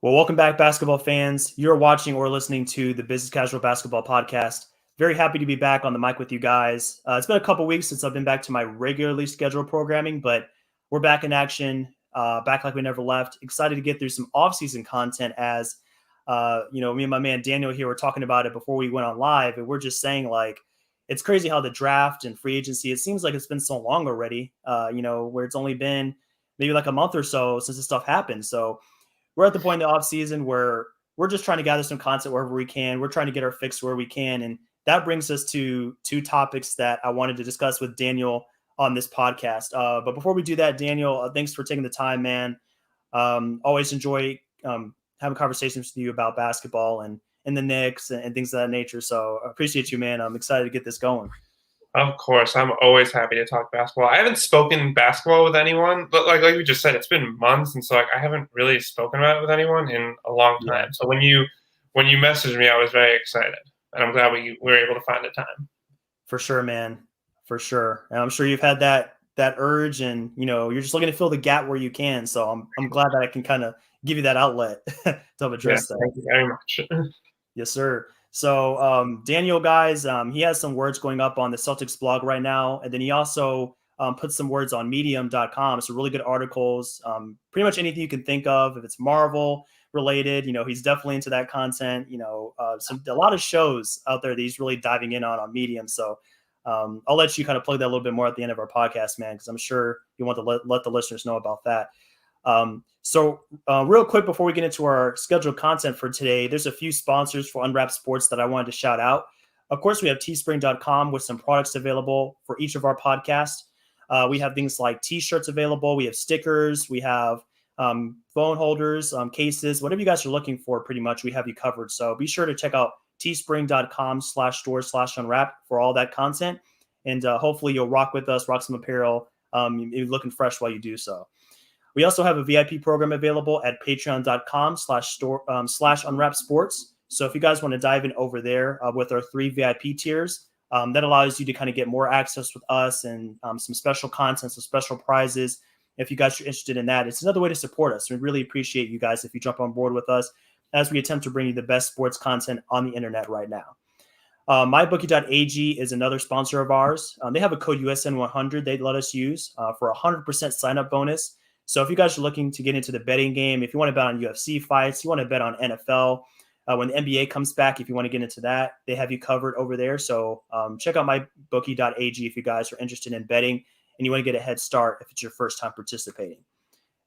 Well, welcome back, basketball fans. You're watching or listening to the Business Casual Basketball Podcast. Very happy to be back on the mic with you guys. It's been a couple weeks since I've been back to my regularly scheduled programming, but we're back in action, back like we never left. Excited to get through some off-season content as, me and my man Daniel here were talking about it before we went on live, and we're just saying, like, it's crazy how the draft and free agency, it seems like it's been so long already, where it's only been maybe like a month or so since this stuff happened. So we're at the point in the off season where we're just trying to gather some content wherever we can. We're trying to get our fix where we can. And that brings us to two topics that I wanted to discuss with Daniel on this podcast. But before we do that, Daniel, thanks for taking the time, man. Always enjoy having conversations with you about basketball and the Knicks and things of that nature. So I appreciate you, man. I'm excited to get this going. Of course, I'm always happy to talk basketball. I haven't spoken basketball with anyone, but like we just said, it's been months, and so I haven't really spoken about it with anyone in a long time. Yeah. So when you messaged me, I was very excited, and I'm glad we were able to find the time. For sure, man. For sure. And I'm sure you've had that urge, and you're just looking to fill the gap where you can. So I'm glad that I can kind of give you that outlet to help address that. Thank you very much. Yes, sir. So Daniel, guys, he has some words going up on the Celtics blog right now, and then he also put some words on Medium.com. So really good articles, pretty much anything you can think of. If it's Marvel related, he's definitely into that content. A lot of shows out there that he's really diving in on Medium. So I'll let you kind of plug that a little bit more at the end of our podcast, man, because I'm sure you want to let the listeners know about that. So real quick, before we get into our scheduled content for today, there's a few sponsors for Unwrapped Sports that I wanted to shout out. Of course, we have teespring.com with some products available for each of our podcasts. We have things like t-shirts available. We have stickers. We have phone holders, cases, whatever you guys are looking for, pretty much we have you covered. So be sure to check out teespring.com/store/unwrapped for all that content. And hopefully you'll rock with us, rock some apparel. You're looking fresh while you do so. We also have a VIP program available at patreon.com/unwrapped sports. So if you guys want to dive in over there with our 3 VIP tiers, that allows you to kind of get more access with us and some special content, some special prizes. If you guys are interested in that, it's another way to support us. We really appreciate you guys if you jump on board with us as we attempt to bring you the best sports content on the internet right now. MyBookie.ag is another sponsor of ours. They have a code USN100 they let us use for a 100% sign-up bonus. So if you guys are looking to get into the betting game, if you want to bet on UFC fights, you want to bet on NFL, when the NBA comes back, if you want to get into that, they have you covered over there. So check out mybookie.ag if you guys are interested in betting and you want to get a head start if it's your first time participating.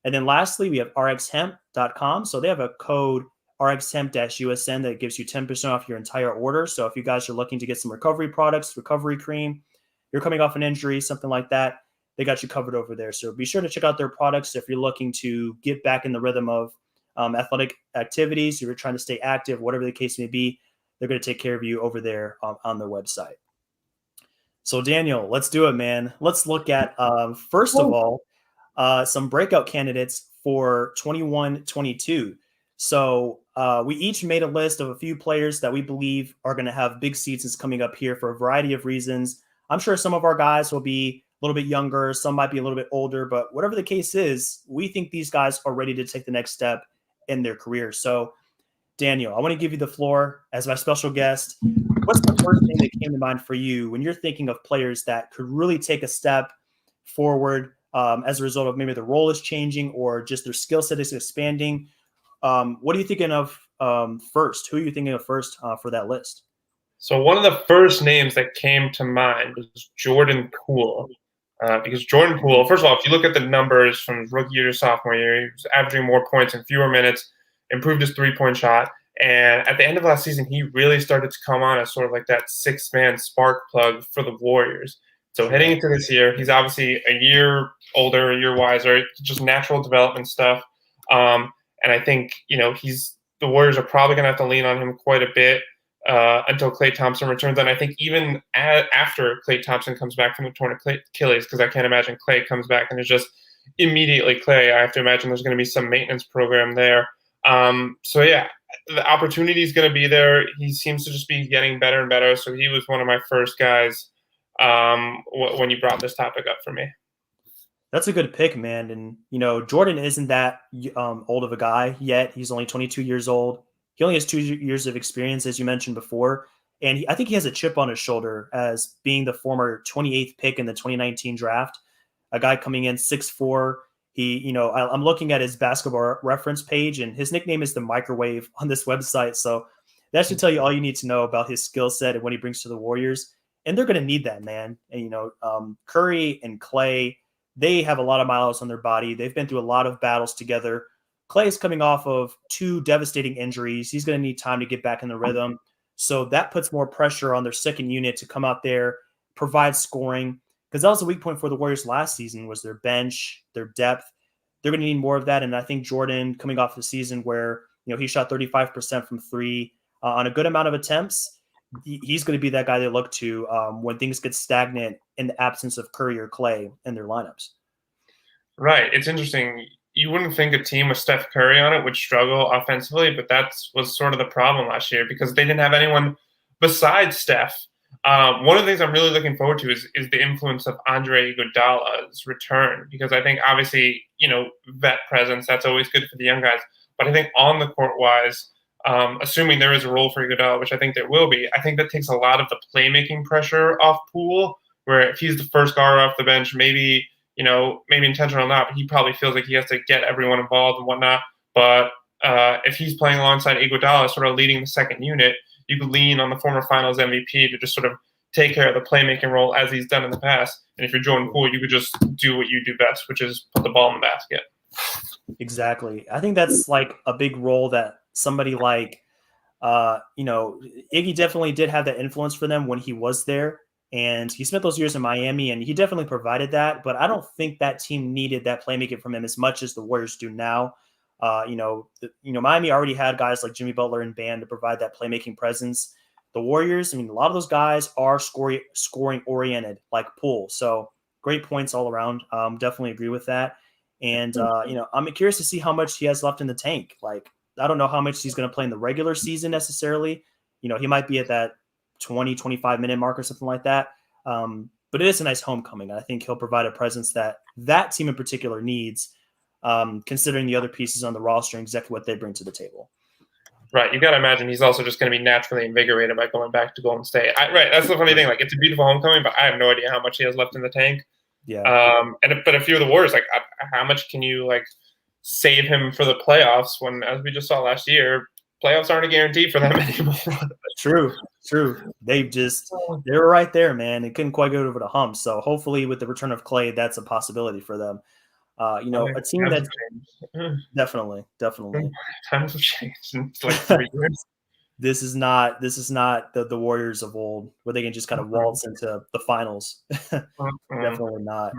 And then lastly, we have rxhemp.com. So they have a code rxhemp-USN that gives you 10% off your entire order. So if you guys are looking to get some recovery products, recovery cream, you're coming off an injury, something like that, they got you covered over there. So be sure to check out their products if you're looking to get back in the rhythm of athletic activities, if you're trying to stay active, whatever the case may be, they're going to take care of you over there on their website. So Daniel, let's do it, man. Let's look at, first of all, some breakout candidates for 21-22. So we each made a list of a few players that we believe are going to have big seasons coming up here for a variety of reasons. I'm sure some of our guys will be a little bit younger, some might be a little bit older, but whatever the case is, we think these guys are ready to take the next step in their career. So, Daniel, I want to give you the floor as my special guest. What's the first thing that came to mind for you when you're thinking of players that could really take a step forward as a result of maybe the role is changing or just their skill set is expanding? What are you thinking of first? Who are you thinking of first for that list? So one of the first names that came to mind was Jordan Poole. Because Jordan Poole, first of all, if you look at the numbers from his rookie year to sophomore year, he was averaging more points in fewer minutes, improved his three-point shot, and at the end of last season, he really started to come on as sort of like that six-man spark plug for the Warriors. So heading into this year, he's obviously a year older, a year wiser, just natural development stuff. And I think, the Warriors are probably going to have to lean on him quite a bit until Klay Thompson returns. And I think even after Klay Thompson comes back from the torn Achilles, because I can't imagine Klay comes back and it's just immediately Klay. I have to imagine there's going to be some maintenance program there. So yeah, the opportunity is going to be there. He seems to just be getting better and better. So he was one of my first guys when you brought this topic up for me. That's a good pick, man. And, Jordan isn't that old of a guy yet. He's only 22 years old. He only has 2 years of experience, as you mentioned before. And I think he has a chip on his shoulder as being the former 28th pick in the 2019 draft. A guy coming in 6'4". I'm looking at his basketball reference page, and his nickname is the Microwave on this website. So that should tell you all you need to know about his skill set and what he brings to the Warriors. And they're going to need that, man. And, Curry and Clay, they have a lot of miles on their body. They've been through a lot of battles together. Clay is coming off of 2 devastating injuries. He's going to need time to get back in the rhythm. So that puts more pressure on their second unit to come out there, provide scoring, because that was a weak point for the Warriors last season was their bench, their depth. They're going to need more of that. And I think Jordan coming off the season where, he shot 35% from 3 on a good amount of attempts, he's going to be that guy they look to when things get stagnant in the absence of Curry or Clay in their lineups. Right. It's interesting. You wouldn't think a team with Steph Curry on it would struggle offensively, but that was sort of the problem last year because they didn't have anyone besides Steph. One of the things I'm really looking forward to is the influence of Andre Iguodala's return, because I think obviously, vet presence, that's always good for the young guys. But I think on the court wise, assuming there is a role for Iguodala, which I think there will be, I think that takes a lot of the playmaking pressure off Poole, where if he's the first guard off the bench, maybe intentional or not, but he probably feels like he has to get everyone involved and whatnot. But if he's playing alongside Iguodala, sort of leading the second unit, you could lean on the former Finals MVP to just sort of take care of the playmaking role as he's done in the past. And if you're Jordan Poole, you could just do what you do best, which is put the ball in the basket. Exactly. I think that's like a big role that somebody like, Iggy definitely did have that influence for them when he was there. And he spent those years in Miami, and he definitely provided that. But I don't think that team needed that playmaking from him as much as the Warriors do now. Miami already had guys like Jimmy Butler and Bam to provide that playmaking presence. The Warriors, a lot of those guys are scoring oriented, like Poole. So great points all around. Definitely agree with that. And I'm curious to see how much he has left in the tank. Like, I don't know how much he's going to play in the regular season necessarily. He might be at that 20, 25-minute mark or something like that. But it is a nice homecoming. I think he'll provide a presence that team in particular needs, considering the other pieces on the roster and exactly what they bring to the table. Right. You got to imagine he's also just going to be naturally invigorated by going back to Golden State. Right. That's the funny thing. Like, it's a beautiful homecoming, but I have no idea how much he has left in the tank. Yeah. But if you're the Warriors, like, how much can you save him for the playoffs when, as we just saw last year, playoffs aren't a guarantee for them anymore? True. They were right there, man. They couldn't quite go over the hump. So hopefully with the return of Clay, that's a possibility for them. A team that definitely. Times have changed in 3 years. This is not the Warriors of old where they can just kind of waltz into the finals. Definitely not.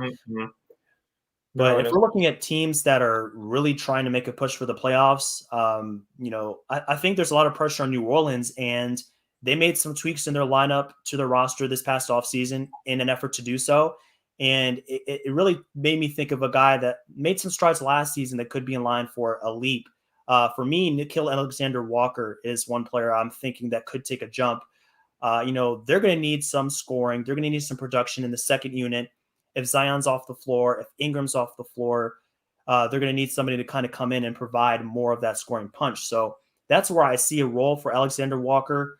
But if we're looking at teams that are really trying to make a push for the playoffs, I think there's a lot of pressure on New Orleans, and they made some tweaks in their lineup to their roster this past offseason in an effort to do so. And it really made me think of a guy that made some strides last season that could be in line for a leap. For me, Nickeil Alexander-Walker is one player I'm thinking that could take a jump. They're going to need some scoring. They're going to need some production in the second unit. If Zion's off the floor, if Ingram's off the floor, they're going to need somebody to kind of come in and provide more of that scoring punch. So that's where I see a role for Alexander Walker.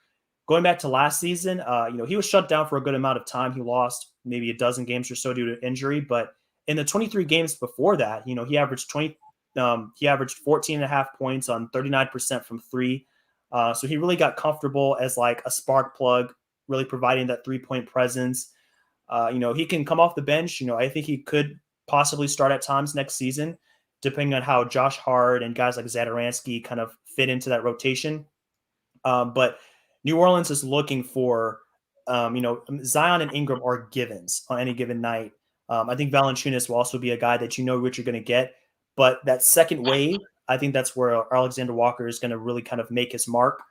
Going back to last season, he was shut down for a good amount of time. He lost maybe a dozen games or so due to injury. But in the 23 games before that, he averaged 14.5 points on 39% from 3. So he really got comfortable as like a spark plug, really providing that 3-point presence. He can come off the bench. I think he could possibly start at times next season, depending on how Josh Hart and guys like Zadaransky kind of fit into that rotation. But New Orleans is looking for, Zion and Ingram are givens on any given night. I think Valanciunas will also be a guy that what you're going to get. But that second wave, I think that's where Alexander Walker is going to really kind of make his mark.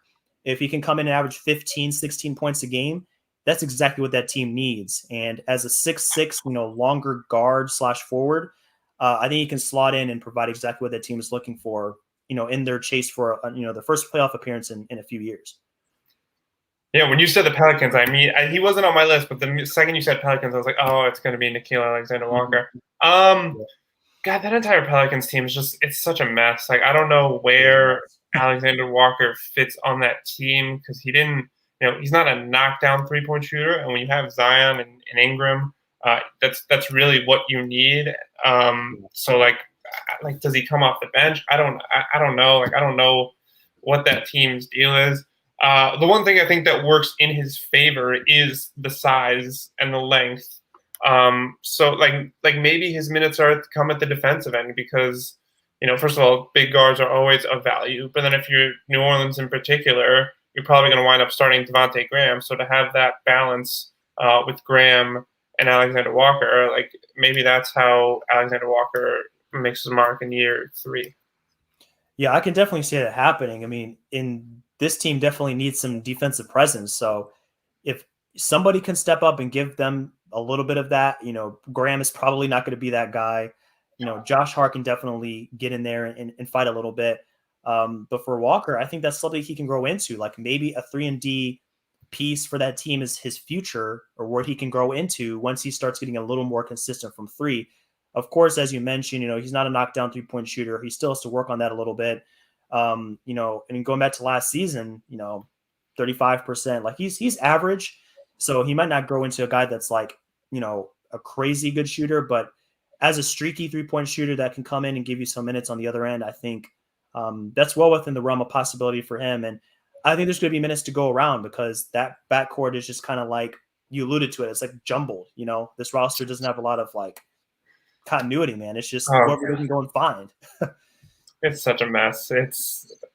If he can come in and average 15, 16 points a game, that's exactly what that team needs. And as a 6'6", longer guard / forward, I think he can slot in and provide exactly what that team is looking for, in their chase for, the first playoff appearance in a few years. Yeah, when you said the Pelicans, he wasn't on my list, but the second you said Pelicans, I was like, oh, it's going to be Nickeil Alexander-Walker. Yeah. God, that entire Pelicans team is it's such a mess. Like, I don't know where Alexander Walker fits on that team because he didn't, he's not a knockdown 3-point shooter. And when you have Zion and Ingram, that's really what you need. So like, does he come off the bench? I don't know. Like, I don't know what that team's deal is. The one thing I think that works in his favor is the size and the length. So like maybe his minutes are come at the defensive end because, first of all, big guards are always of value. But then if you're New Orleans in particular, you're probably going to wind up starting Devontae Graham. So to have that balance with Graham and Alexander Walker, like maybe that's how Alexander Walker makes his mark in year 3. Yeah, I can definitely see that happening. I mean, this team definitely needs some defensive presence. So if somebody can step up and give them a little bit of that, Graham is probably not going to be that guy. Josh Hart can definitely get in there and fight a little bit. But for Walker, I think that's something he can grow into. Like maybe a 3-and-D piece for that team is his future, or where he can grow into once he starts getting a little more consistent from 3. Of course, as you mentioned, he's not a knockdown 3-point shooter. He still has to work on that a little bit. And going back to last season, 35%, like he's average. So he might not grow into a guy that's like, a crazy good shooter, but as a streaky 3-point shooter that can come in and give you some minutes on the other end, I think that's well within the realm of possibility for him. And I think there's going to be minutes to go around because that backcourt is just kind of like you alluded to it. It's like jumbled. This roster doesn't have a lot of like continuity, man. It's just whoever they can go and find. It's such a mess.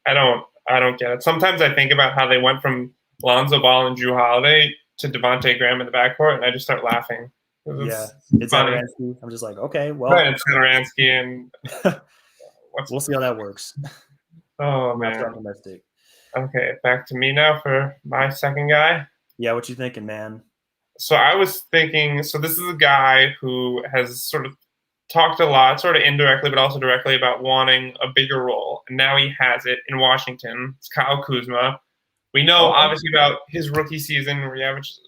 I don't get it. Sometimes I think about how they went from Lonzo Ball and Drew Holiday to Devontae Graham in the backcourt, and I just start laughing. It's funny. I'm just like, okay, well, right, it's Satoransky and we'll see how that works. Oh man, optimistic. Okay, back to me now for my second guy. Yeah, what you thinking, man? So I was thinking. So this is a guy who has sort of talked a lot, sort of indirectly, but also directly, about wanting a bigger role, and now he has it in Washington. It's Kyle Kuzma. We know obviously about his rookie season where he averaged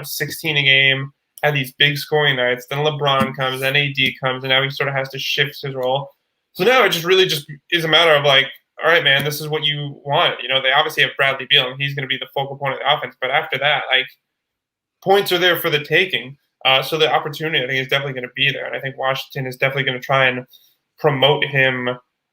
16 a game, had these big scoring nights. Then LeBron comes, then AD comes, and now he sort of has to shift his role. So now it just really just is a matter of like, all right, man, this is what you want. They obviously have Bradley Beal, and he's going to be the focal point of the offense. But after that, like, points are there for the taking. So the opportunity, I think, is definitely going to be there. And I think Washington is definitely going to try and promote him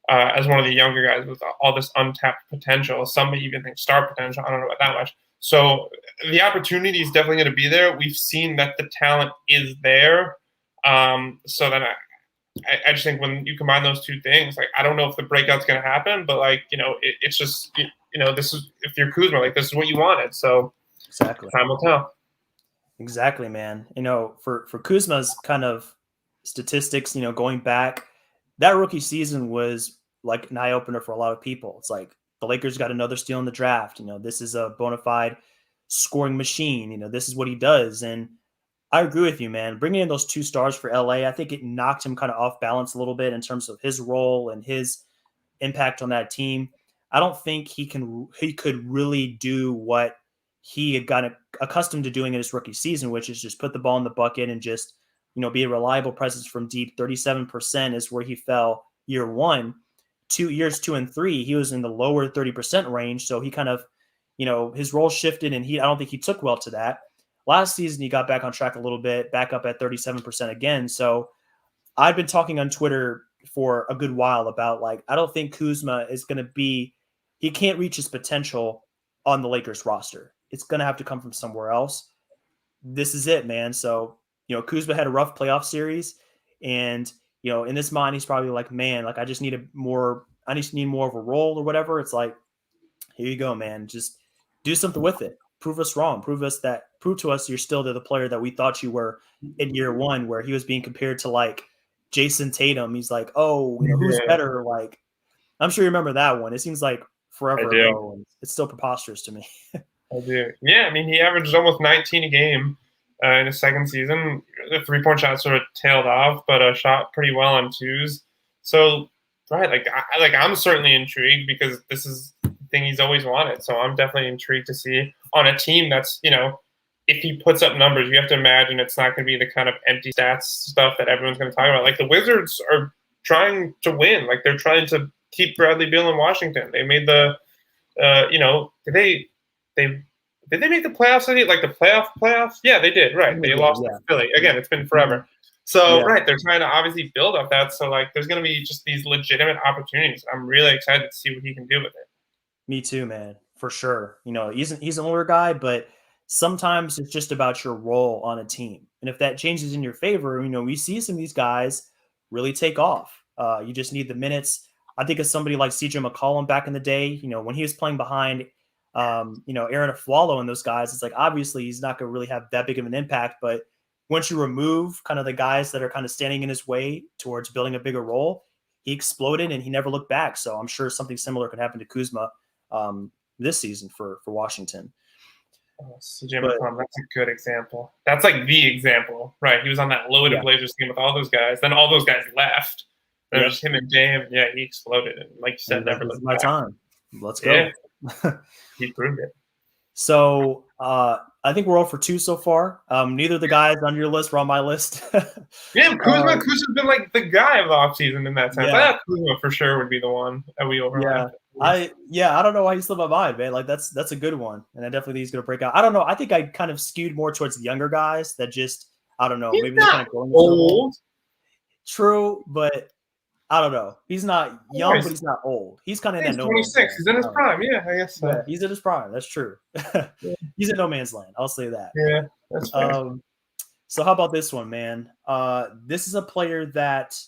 as one of the younger guys with all this untapped potential. Some may even think star potential. I don't know about that much. So the opportunity is definitely going to be there. We've seen that the talent is there. So then I just think when you combine those two things, like, I don't know if the breakout's going to happen, but like, it's just, this is, if you're Kuzma, like, this is what you wanted. So exactly, time will tell. Exactly, man. For Kuzma's kind of statistics, going back, that rookie season was like an eye opener for a lot of people. It's like the Lakers got another steal in the draft. This is a bona fide scoring machine. This is what he does. And I agree with you, man. Bringing in those 2 stars for LA, I think it knocked him kind of off balance a little bit in terms of his role and his impact on that team. I don't think he could really do what he had gotten accustomed to doing in his rookie season, which is just put the ball in the bucket and just, be a reliable presence from deep. 37% is where he fell year 1. 2 years 2 and 3, he was in the lower 30% range. So he kind of, his role shifted, and I don't think he took well to that. Last season, he got back on track a little bit, back up at 37% again. So I've been talking on Twitter for a good while about, like, I don't think Kuzma is going to be, he can't reach his potential on the Lakers roster. It's going to have to come from somewhere else. This is it, man. So, Kuzma had a rough playoff series, and, in his mind, he's probably like, man, like, I just need more of a role or whatever. It's like, here you go, man. Just do something with it. Prove us wrong. Prove to us you're still the player that we thought you were in year 1, where he was being compared to like Jason Tatum. He's like, oh, who's better? Like, I'm sure you remember that one. It seems like forever ago, and it's still preposterous to me. I do. Yeah, I mean, he averaged almost 19 a game in his second season. The 3-point shot sort of tailed off, but shot pretty well on 2s. So, right, I'm certainly intrigued because this is the thing he's always wanted. So I'm definitely intrigued to see on a team that's, if he puts up numbers, you have to imagine it's not going to be the kind of empty stats stuff that everyone's going to talk about. Like, the Wizards are trying to win. Like, they're trying to keep Bradley Beal in Washington. They made the, did they make the playoffs? Like the playoffs? Yeah, they did. Right. They lost to Philly. Again, it's been forever. So, right, they're trying to obviously build up that. So, like, there's going to be just these legitimate opportunities. I'm really excited to see what he can do with it. Me too, man, for sure. He's an older guy, but sometimes it's just about your role on a team. And if that changes in your favor, we see some of these guys really take off. You just need the minutes. I think of somebody like CJ McCollum back in the day, when he was playing behind, Aaron Aflalo and those guys, it's like, obviously he's not going to really have that big of an impact, but once you remove kind of the guys that are kind of standing in his way towards building a bigger role, he exploded and he never looked back. So I'm sure something similar could happen to Kuzma this season for Washington. CJ McCollum, that's a good example. That's like the example, right? He was on that loaded Blazers team with all those guys. Then all those guys left. Then it was him and Dame. Yeah, he exploded. And like you said, never looked back. Time. Let's go. Yeah. He proved it. So I think we're all for 2 so far. Neither of the guys on your list were on my list. Yeah, Kuzma's been like the guy of the offseason in that sense. Yeah. I thought Kuzma for sure would be the one that we overlapped. I don't know why he slipped my mind, man. Like that's a good one, and I definitely think he's gonna break out. I don't know. I think I kind of skewed more towards the younger guys that just I don't know. Maybe they're kind of going old. True, but I don't know. He's not young, but he's not old. He's kind of in that 26. He's in his prime. Yeah, I guess so. Yeah, he's in his prime. That's true. He's in no man's land. I'll say that. Yeah, that's fair. So how about this one, man? This is a player that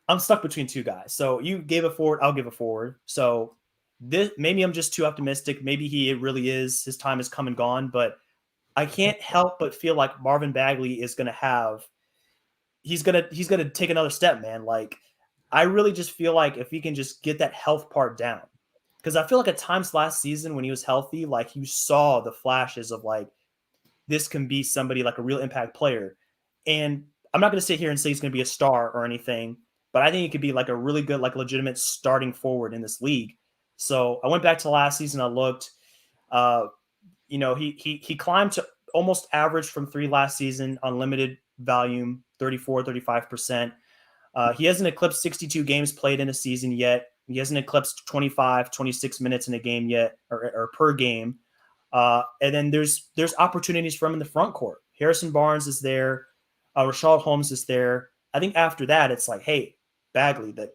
I'm stuck between 2 guys. So you gave a forward. I'll give a forward. So this maybe I'm just too optimistic. Maybe it really is. His time has come and gone. But I can't help but feel like Marvin Bagley is going to have. He's gonna take another step, man. Like, I really just feel like if he can just get that health part down, because I feel like at times last season when he was healthy, like you saw the flashes of like this can be somebody like a real impact player. And I'm not going to sit here and say he's going to be a star or anything, but I think he could be like a really good, like legitimate starting forward in this league. So I went back to last season. I looked, he climbed to almost average from 3 last season on limited volume, 35%. He hasn't eclipsed 62 games played in a season yet. He hasn't eclipsed 25, 26 minutes in a game yet, or per game. And then there's opportunities for him in the front court. Harrison Barnes is there. Rashad Holmes is there. I think after that, it's like, hey, Bagley, that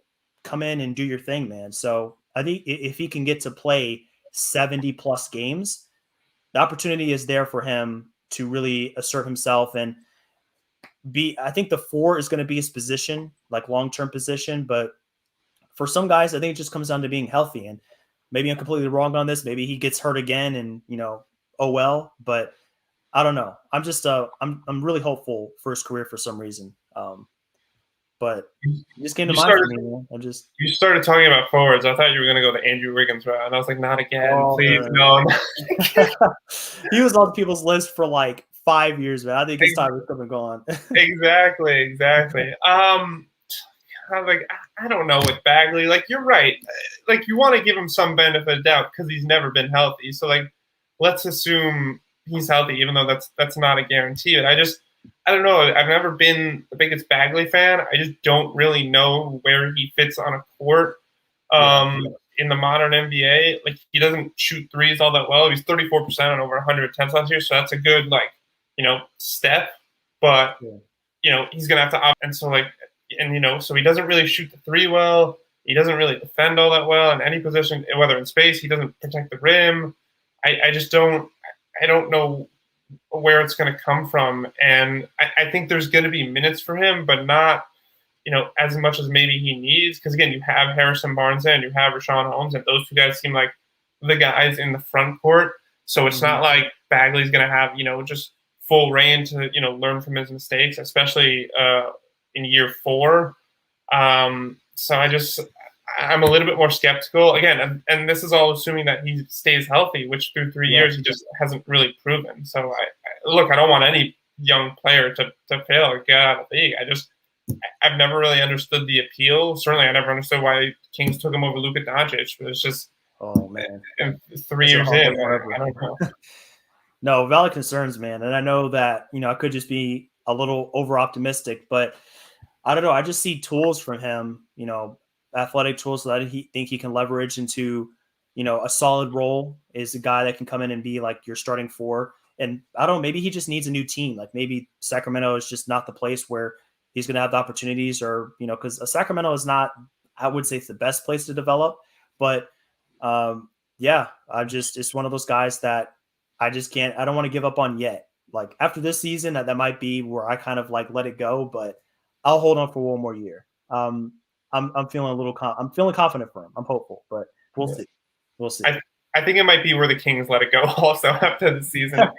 come in and do your thing, man. So I think if he can get to play 70-plus games, the opportunity is there for him to really assert himself and I think the 4 is going to be his position, like long-term position. But for some guys, I think it just comes down to being healthy. And maybe I'm completely wrong on this. Maybe he gets hurt again and, oh well. But I don't know. I'm just I'm really hopeful for his career for some reason. But it just came to mind for me, man. You started talking about forwards. I thought you were going to go the Andrew Wiggins route. And I was like, not again. Please, no. He was on people's list for like 5 years, man. I think his time is come and gone. Exactly. I don't know with Bagley. Like, you're right. Like, you want to give him some benefit of doubt because he's never been healthy. So, like, let's assume he's healthy, even though that's not a guarantee. But I don't know. I've never been the biggest Bagley fan. I just don't really know where he fits on a court in the modern NBA. Like, he doesn't shoot threes all that well. He's 34% on over 100 attempts last year, so that's a good, like, step. But, he's going to have to – and so, like – and, so he doesn't really shoot the 3 well. He doesn't really defend all that well in any position, whether in space. He doesn't protect the rim. I just don't – I don't know where it's going to come from. And I think there's going to be minutes for him, but not, as much as maybe he needs. Because, again, you have Harrison Barnes and you have Rashawn Holmes, and those 2 guys seem like the guys in the front court. So it's not like Bagley's going to have, just full reign to, learn from his mistakes, especially in year 4. So I'm a little bit more skeptical. Again, and this is all assuming that he stays healthy, which through 3 years he just hasn't really proven. So I don't want any young player to fail or get out of the league. I've never really understood the appeal. Certainly I never understood why Kings took him over Luka Doncic, but it's just, Oh man, And 3 is it years hard in, way forever? I don't know. No, valid concerns, man. And I know that, I could just be a little over optimistic, but I don't know. I just see tools from him, athletic tools that he think he can leverage into, a solid role. Is a guy that can come in and be like your starting four. And I don't know, maybe he just needs a new team. Like maybe Sacramento is just not the place where he's going to have the opportunities, or, because Sacramento is not, I would say, it's the best place to develop. But yeah, it's one of those guys that I don't want to give up on yet. Like after this season, that might be where I kind of like let it go, but I'll hold on for one more year. I'm feeling I'm feeling confident for him. I'm hopeful, but we'll see. We'll see. I think it might be where the Kings let it go also after the season if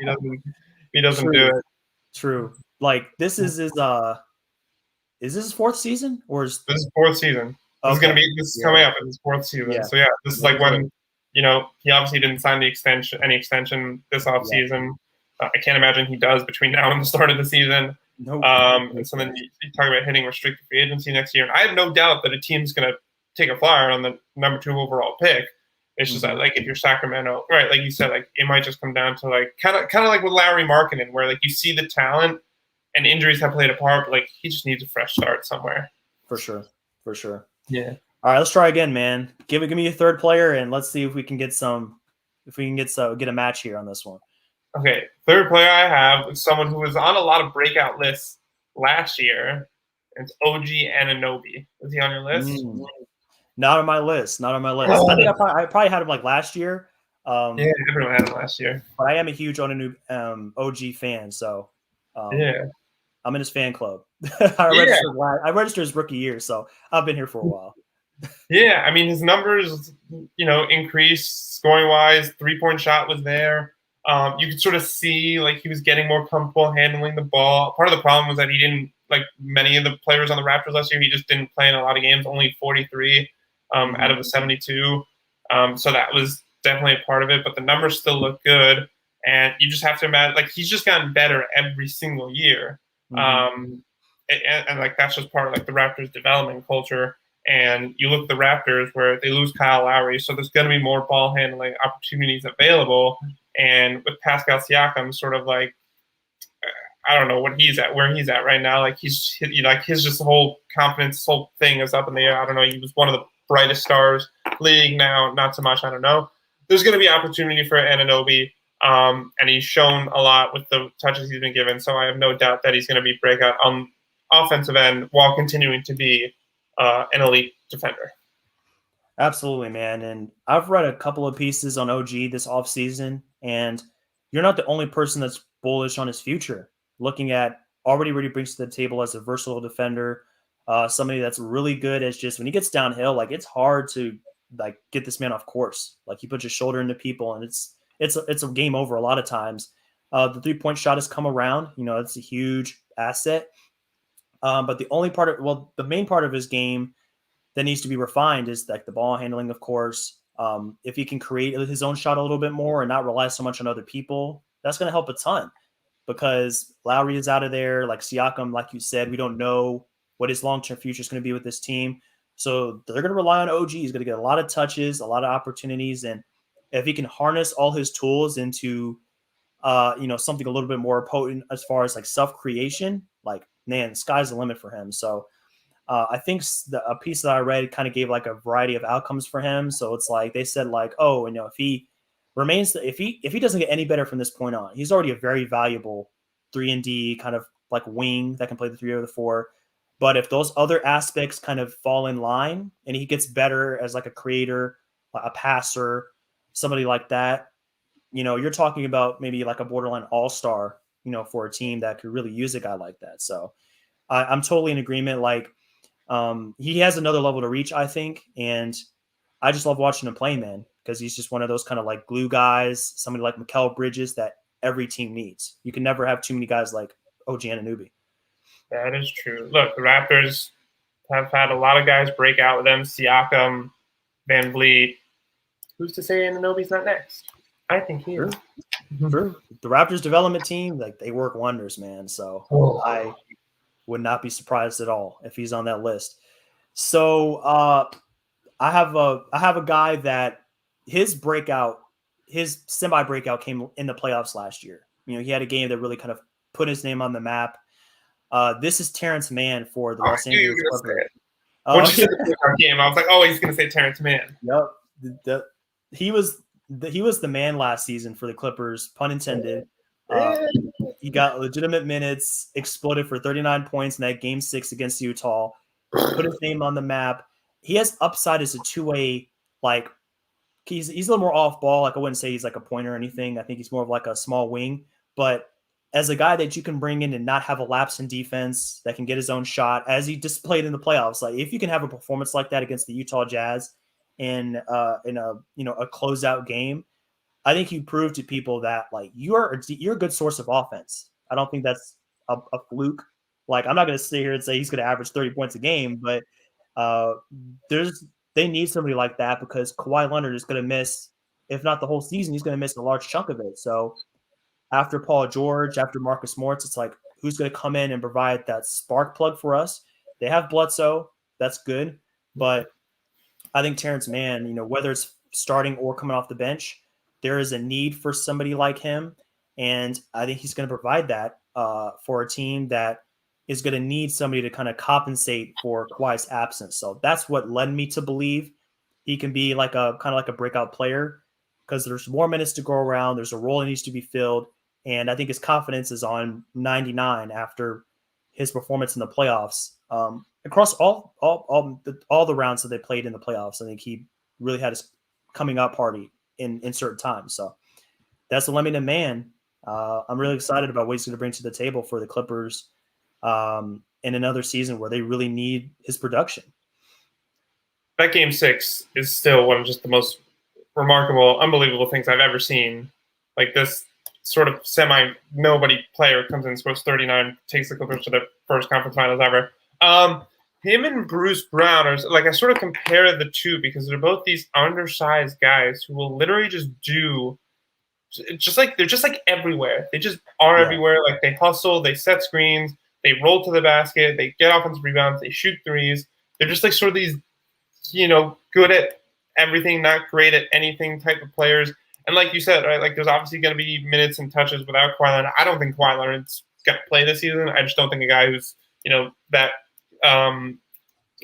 he doesn't do it. True. Like this is this his fourth season, or is this is fourth season? This is coming up in his fourth season. Yeah. So yeah, this is like when he obviously didn't sign any extension this offseason. I can't imagine he does between now and the start of the season. Nope. And so then you talk about hitting restricted free agency next year, and I have no doubt that a team's going to take a flyer on the number 2 overall pick. It's just that, like, if you're Sacramento, right, like you said, like it might just come down to like kind of like with Larry Markkinen, where like you see the talent and injuries have played a part, but like he just needs a fresh start somewhere. For sure. Yeah. All right, let's try again, man. Give me a third player, and let's see if we can get get a match here on this one. Okay, third player I have is someone who was on a lot of breakout lists last year. It's OG Anunoby. Was he on your list? Not on my list. I think I probably had him like last year. Yeah, everyone had him last year. But I am a huge OG fan, so yeah, I'm in his fan club. I registered his rookie year, so I've been here for a while. Yeah, I mean his numbers, increased scoring wise. 3-point shot was there. You could sort of see like he was getting more comfortable handling the ball. Part of the problem was that he didn't, like many of the players on the Raptors last year, he just didn't play in a lot of games. Only 43 out of the 72. So that was definitely a part of it. But the numbers still look good, and you just have to imagine like he's just gotten better every single year. And like that's just part of like the Raptors development culture. And you look at the Raptors where they lose Kyle Lowry, so there's going to be more ball handling opportunities available. And with Pascal Siakam, sort of like I don't know where he's at right now. Like his just whole confidence, whole thing is up in the air. I don't know. He was one of the brightest stars league. Now, not so much. I don't know. There's going to be opportunity for Anunoby, and he's shown a lot with the touches he's been given. So I have no doubt that he's going to be breakout on offensive end while continuing to be an elite defender. Absolutely, man. And I've read a couple of pieces on OG this offseason, and you're not the only person that's bullish on his future. Looking at already what he brings to the table as a versatile defender, somebody that's really good as just when he gets downhill, like it's hard to like get this man off course. Like he puts his shoulder into people, and it's a game over a lot of times. The 3-point shot has come around. It's a huge asset. But the main part of his game that needs to be refined is like the ball handling, of course. If he can create his own shot a little bit more and not rely so much on other people, that's going to help a ton, because Lowry is out of there. Like Siakam, like you said, we don't know what his long-term future is going to be with this team. So they're going to rely on OG. He's going to get a lot of touches, a lot of opportunities. And if he can harness all his tools into, something a little bit more potent as far as like self-creation, like, man, the sky's the limit for him. So I think a piece that I read kind of gave like a variety of outcomes for him. So it's like they said like, oh, if he if he doesn't get any better from this point on, he's already a very valuable 3-and-D kind of like wing that can play the 3 or the 4. But if those other aspects kind of fall in line and he gets better as like a creator, a passer, somebody like that, you're talking about maybe like a borderline all-star, for a team that could really use a guy like that. So I'm totally in agreement. Like, he has another level to reach, I think. And I just love watching him play, man, because he's just one of those kind of like glue guys, somebody like Mikal Bridges that every team needs. You can never have too many guys like OG Anunoby. That is true. Look, the Raptors have had a lot of guys break out with them. Siakam, Van Vliet. Who's to say Anunoby's not next? I think he is. True. The Raptors development team, like they work wonders, man. So I would not be surprised at all if he's on that list. So I have a guy that his semi breakout came in the playoffs last year. He had a game that really kind of put his name on the map. This is Terrence Mann for the Los Angeles Clippers. Once you said the breakout game, I was like, oh, he's going to say Terrence Mann. Yep. He was the man last season for the Clippers, pun intended. He got legitimate minutes, exploded for 39 points in that Game 6 against Utah, put his name on the map. He has upside as a two-way, like, he's a little more off ball. Like, I wouldn't say he's like a pointer or anything. I think he's more of like a small wing. But as a guy that you can bring in and not have a lapse in defense, that can get his own shot, as he displayed in the playoffs, like if you can have a performance like that against the Utah Jazz in a closeout game, I think he proved to people that like you're a good source of offense. I don't think that's a fluke. Like, I'm not going to sit here and say he's going to average 30 points a game, but they need somebody like that because Kawhi Leonard is going to miss, if not the whole season, he's going to miss a large chunk of it. So after Paul George, after Marcus Morris, it's like, who's going to come in and provide that spark plug for us? They have Bledsoe. That's good. But I think Terrence Mann, whether it's starting or coming off the bench, there is a need for somebody like him. And I think he's going to provide that for a team that is going to need somebody to kind of compensate for Kawhi's absence. So that's what led me to believe he can be like a kind of like a breakout player because there's more minutes to go around. There's a role that needs to be filled. And I think his confidence is on 99 after his performance in the playoffs. Across all the rounds that they played in the playoffs, I think he really had his coming out party in certain times. So that's the limited man. I'm really excited about what he's going to bring to the table for the Clippers in another season where they really need his production. That Game 6 is still one of just the most remarkable, unbelievable things I've ever seen. Like this sort of semi-nobody player comes in, scores 39, takes the Clippers to their first conference finals ever. Him and Bruce Brown are like, I sort of compare the two because they're both these undersized guys who will literally just do they're just like everywhere. They just are everywhere. Like they hustle, they set screens, they roll to the basket, they get offensive rebounds, they shoot threes. They're just like sort of these, good at everything, not great at anything type of players. And like you said, right, like there's obviously going to be minutes and touches without Kawhi Leonard. I don't think Kawhi Leonard's going to play this season. I just don't think a guy who's, that,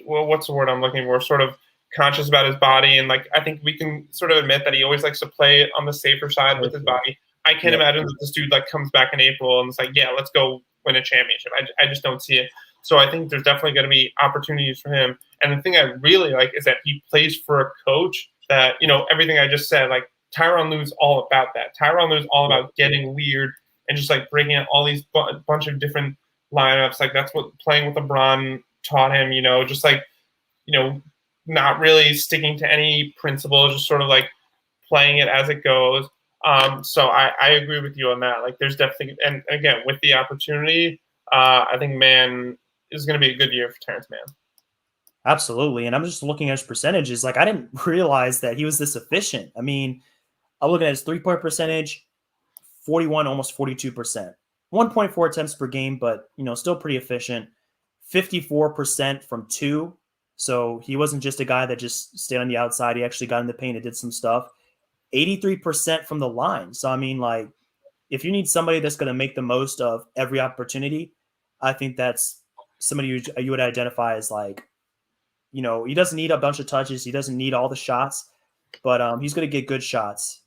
what's the word I'm looking for? Sort of conscious about his body. And like, I think we can sort of admit that he always likes to play on the safer side with his body. I can't imagine that this dude like comes back in April and it's like, yeah, let's go win a championship. I just don't see it. So I think there's definitely going to be opportunities for him. And the thing I really like is that he plays for a coach that, everything I just said, like Tyronn Lue's all about that. Tyronn Lue's all about getting weird and just like breaking out all these bunch of different lineups. Like that's what playing with LeBron taught him, just like, not really sticking to any principle, just sort of like playing it as it goes. So I agree with you on that. Like there's definitely, and again, with the opportunity, I think Mann is going to be a good year for Terrence Mann. Absolutely. And I'm just looking at his percentages. Like I didn't realize that he was this efficient. I mean, I'm looking at his 3-point percentage, 41, almost 42%, 1.4 attempts per game, but still pretty efficient. 54% from 2. So he wasn't just a guy that just stayed on the outside. He actually got in the paint and did some stuff. 83% from the line. So, I mean, like, if you need somebody that's going to make the most of every opportunity, I think that's somebody you would identify as like, he doesn't need a bunch of touches. He doesn't need all the shots, but he's going to get good shots,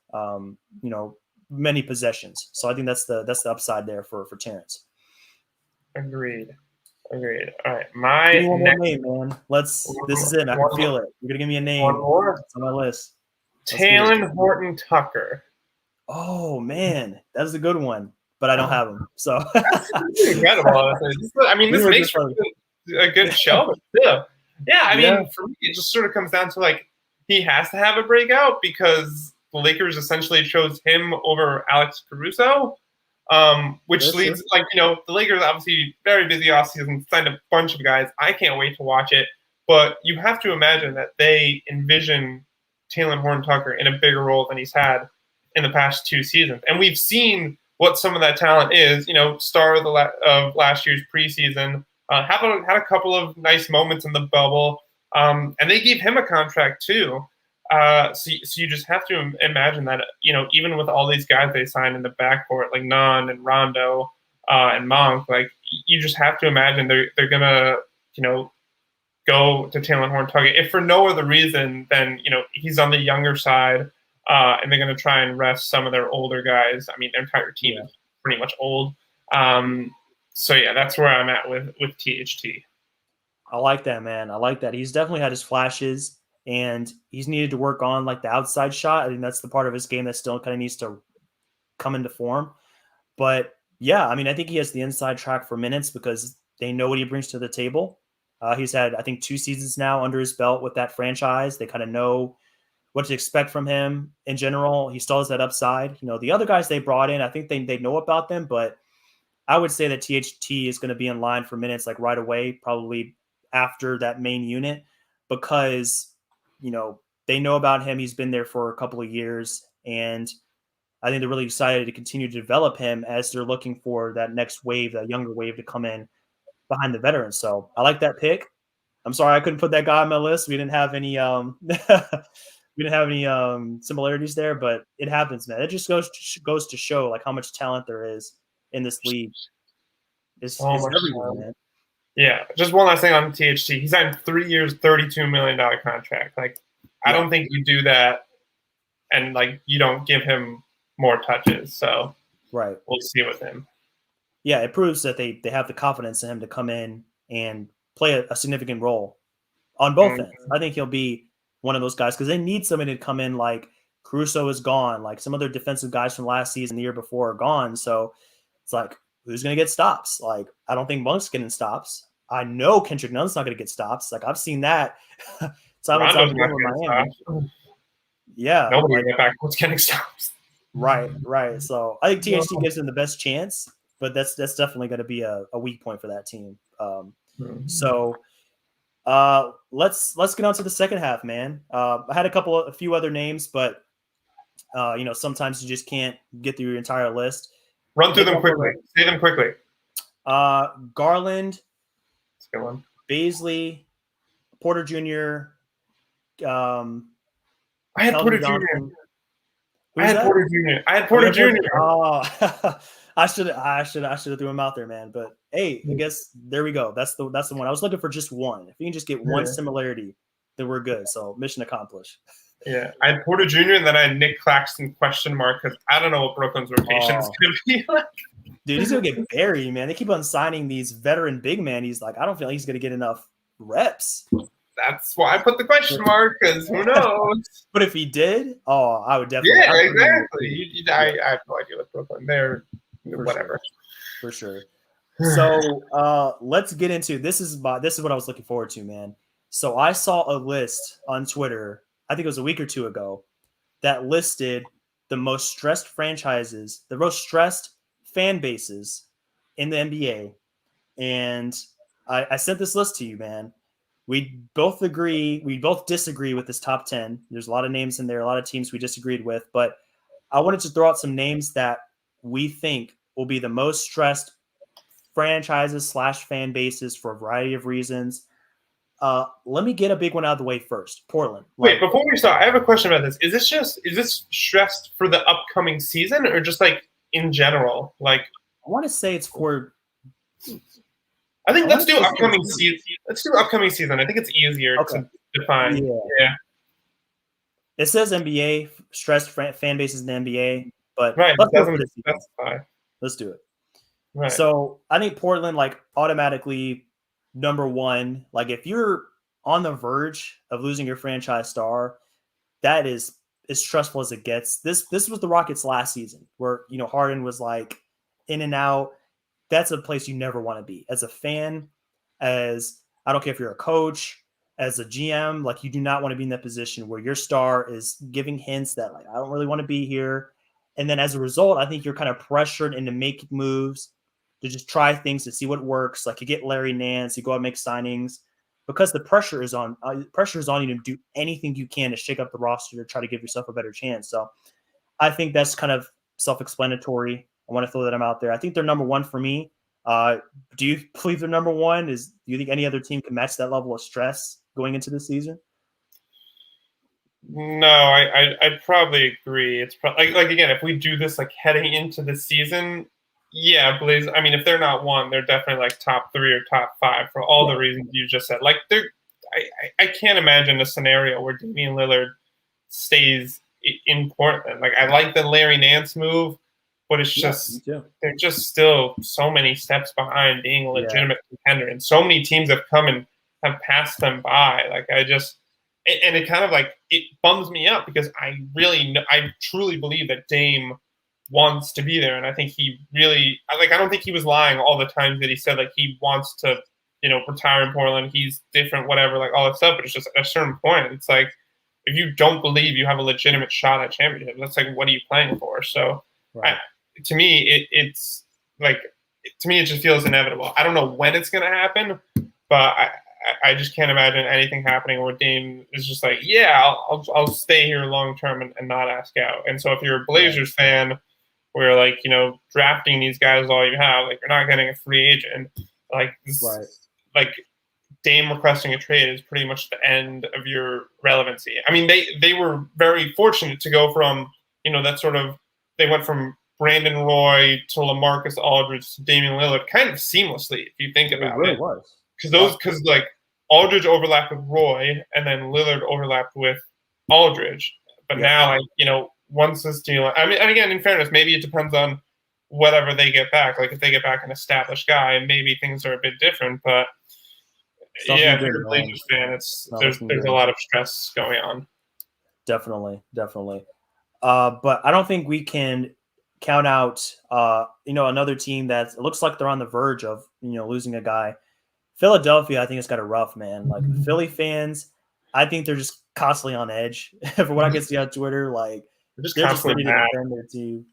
many possessions. So I think that's the upside there for Terrence. Agreed. All right, my give me one more name, man. This is it. I can feel it. You're gonna give me a name. One more. It's on my list. Talen Horton-Tucker. Oh man, that is a good one, but I don't have him. So incredible. I mean, this makes for a good show. Yeah. I mean, for me, it just sort of comes down to like he has to have a breakout because the Lakers essentially chose him over Alex Caruso. Which leads, like, the Lakers obviously very busy offseason, signed a bunch of guys. I can't wait to watch it. But you have to imagine that they envision Talen Horton-Tucker in a bigger role than he's had in the past 2 seasons. And we've seen what some of that talent is. Star of last year's preseason, had a couple of nice moments in the bubble. And they gave him a contract too. So you just have to imagine that, even with all these guys they signed in the backcourt, like Nunn and Rondo and Monk, like you just have to imagine they're gonna, go to Taylor Horn-Tuckett if for no other reason than he's on the younger side, and they're gonna try and rest some of their older guys. I mean, their entire team is pretty much old. So yeah, that's where I'm at with THT. I like that, man. I like that. He's definitely had his flashes, and he's needed to work on like the outside shot. I think that's the part of his game that still kind of needs to come into form. But yeah, I mean, I think he has the inside track for minutes because they know what he brings to the table. He's had, I think, 2 seasons now under his belt with that franchise. They kind of know what to expect from him in general. He still has that upside. The other guys they brought in, I think they know about them, but I would say that THT is going to be in line for minutes like right away, probably after that main unit, because, they know about him. He's been there for a couple of years, and I think they're really excited to continue to develop him as they're looking for that next wave, that younger wave to come in behind the veterans. So I like that pick. I'm sorry I couldn't put that guy on my list. We didn't have any similarities there, but it happens, man. It just goes to show like how much talent there is in this league. It's everywhere, man. Yeah, just one last thing on THT. He signed 3 years, $32 million contract. Like, I don't think you do that, and like you don't give him more touches. So right, we'll see with him. Yeah, it proves that they have the confidence in him to come in and play a significant role on both ends. I think he'll be one of those guys because they need somebody to come in. Like Caruso is gone, like some other defensive guys from last season, the year before, are gone. So it's like, who's going to get stops? Like, I don't think Monk's getting stops. I know Kendrick Nunn's not going to get stops. Like, I've seen that. Rondo's not getting stops. Yeah. Nobody in the backcourt's getting stops. Right. So I think THT gives them the best chance, but that's definitely going to be a weak point for that team. So let's get on to the second half, man. I had a few other names, but sometimes you just can't get through your entire list. Run through them quickly. Say them quickly. Garland, that's a good one. Baisley, Porter Jr. I had Porter Jr. I had Porter Jr. Oh, I should have threw him out there, man. But hey, I guess there we go. That's the one. I was looking for just one. If you can just get one similarity, then we're good. So mission accomplished. Yeah, I had Porter Jr. and then I had Nick Claxton ? Because I don't know what Brooklyn's rotation is going to be like. Dude, he's going to get buried, man. They keep on signing these veteran big men. He's like, I don't feel like he's going to get enough reps. That's why I put the question mark, because who knows? But if he did, I would definitely. Yeah, exactly. I have no idea what Brooklyn. They're whatever. For sure. So let's get into this. Is what I was looking forward to, man. So I saw a list on Twitter, I think it was a week or two ago, that listed the most stressed franchises, the most stressed fan bases in the NBA. And I sent this list to you, man. We both disagree with this top 10. There's a lot of names in there, a lot of teams we disagreed with, but I wanted to throw out some names that we think will be the most stressed franchises / fan bases for a variety of reasons. Let me get a big one out of the way first. Portland. Wait, before we start, I have a question about this. Is this stressed for the upcoming season or just like in general? Like, I want to say it's for. I think let's do upcoming season. Let's do upcoming season. I think it's easier to define. Yeah. It says NBA stressed fan bases in the NBA, but right, let's do it. Right. So I think Portland, like, automatically number one. Like, if you're on the verge of losing your franchise star, that is as stressful as it gets. This was the Rockets last season, where Harden was like in and out. That's a place you never want to be as a fan. As I don't care if you're a coach, as a GM, like, you do not want to be in that position where your star is giving hints that, like, I don't really want to be here. And then as a result, I think you're kind of pressured into making moves to just try things to see what works. Like, you get Larry Nance, you go out and make signings because the pressure is on you to do anything you can to shake up the roster to try to give yourself a better chance. So I think that's kind of self-explanatory. I want to throw that out there. I think they're number one for me. Do you believe they're number one? Do you think any other team can match that level of stress going into the season? No, I'd probably agree. It's probably like again, if we do this like heading into the season, yeah, Blaze. I mean, if they're not one, they're definitely like top 3 or top 5 for all the reasons you just said. Like, I can't imagine a scenario where Damian Lillard stays in Portland. Like, I like the Larry Nance move, but it's just they're just still so many steps behind being a legitimate contender, and so many teams have come and have passed them by. Like, and it kind of like it bums me up because I truly believe that Dame wants to be there, and I think he really I don't think he was lying all the times that he said like he wants to retire in Portland. He's different, whatever, like all that stuff. But it's just at a certain point, it's like if you don't believe you have a legitimate shot at championship, that's like what are you playing for? So to me, it's like to me it just feels inevitable. I don't know when it's going to happen, but I just can't imagine anything happening where Dame is just like, yeah, I'll stay here long term and not ask out. And so if you're a Blazers fan, where like drafting these guys is all you have, like you're not getting a free agent, like like Dame requesting a trade is pretty much the end of your relevancy. I mean, they were very fortunate to go from that sort of they went from Brandon Roy to LaMarcus Aldridge to Damian Lillard kind of seamlessly if you think about it. Because like Aldridge overlapped with Roy, and then Lillard overlapped with Aldridge. But now, like once this deal, I mean, and again, in fairness, maybe it depends on whatever they get back. Like if they get back an established guy, maybe things are a bit different. But if you're a Blazers fan, there's a lot of stress going on. Definitely. But I don't think we can count out another team that it looks like they're on the verge of losing a guy. Philadelphia, I think it's got it rough, man. Like Philly fans, I think they're just constantly on edge. From what I can see on Twitter, like they're just ready to defend their team.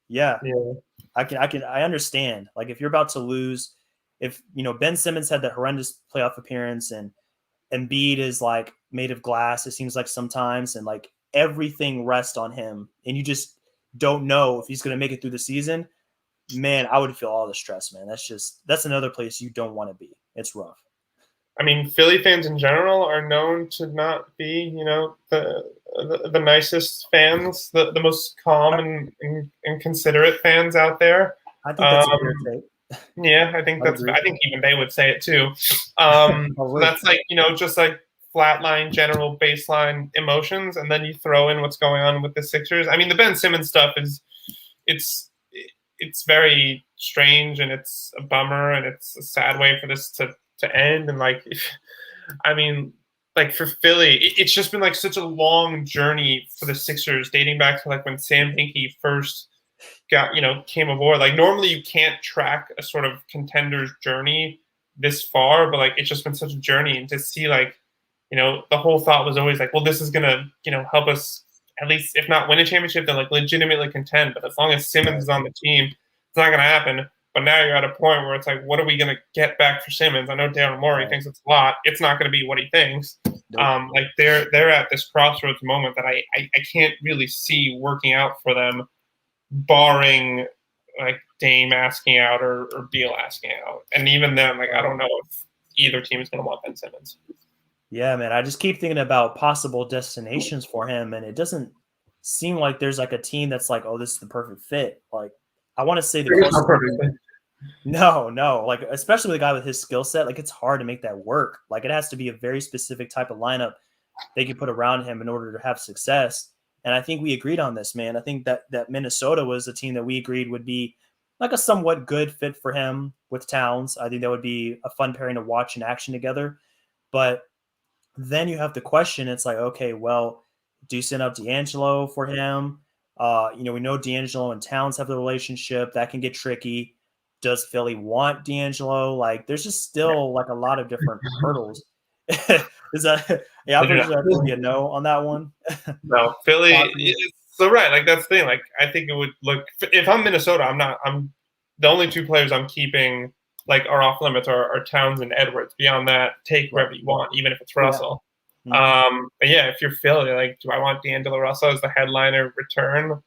Yeah. I understand. Like if you're about to lose, if Ben Simmons had that horrendous playoff appearance and Embiid is like made of glass, it seems like sometimes, and like everything rests on him, and you just don't know if he's going to make it through the season. Man, I would feel all the stress, man. That's another place you don't want to be. It's rough. I mean, Philly fans in general are known to not be, the nicest fans, the most calm and considerate fans out there. I think that's a fair take. Yeah, I think even they would say it too. So that's like, just like flatline, general baseline emotions, and then you throw in what's going on with the Sixers. I mean, the Ben Simmons stuff it's very strange, and it's a bummer, and it's a sad way for this to end. And like, I mean, like for Philly, it's just been like such a long journey for the Sixers, dating back to like when Sam Hinkie first came aboard. Like normally you can't track a sort of contender's journey this far, but like it's just been such a journey, and to see like, the whole thought was always like, well, this is gonna, help us at least, if not win a championship, then like legitimately contend. But as long as Simmons is on the team, it's not gonna happen. But now you're at a point where it's like, what are we gonna get back for Simmons? I know Daryl Morey thinks it's a lot. It's not gonna be what he thinks. Like they're at this crossroads moment that I can't really see working out for them, barring like Dame asking out or Beal asking out. And even then, like I don't know if either team is gonna want Ben Simmons. Yeah, man. I just keep thinking about possible destinations for him, and it doesn't seem like there's like a team that's like, oh, this is the perfect fit. Like, I want to say the closest. No. Like, especially with a guy with his skill set, like it's hard to make that work. Like, it has to be a very specific type of lineup they can put around him in order to have success. And I think we agreed on this, man. I think that Minnesota was a team that we agreed would be like a somewhat good fit for him with Towns. I think that would be a fun pairing to watch in action together. But then you have to question, it's like, okay, well, do you send up D'Angelo for him? We know D'Angelo and Towns have the relationship. That can get tricky. Does Philly want D'Angelo? Like, there's just still like a lot of different hurdles. Is that I'm pretty sure that's be a no on that one. No, Philly. So right, like that's the thing. Like I think it would look, if I'm Minnesota, I'm the only two players I'm keeping like are off limits are Towns and Edwards. Beyond that, take wherever you want, even if it's Russell. But yeah, if you're Philly, like, do I want D'Angelo Russell as the headliner return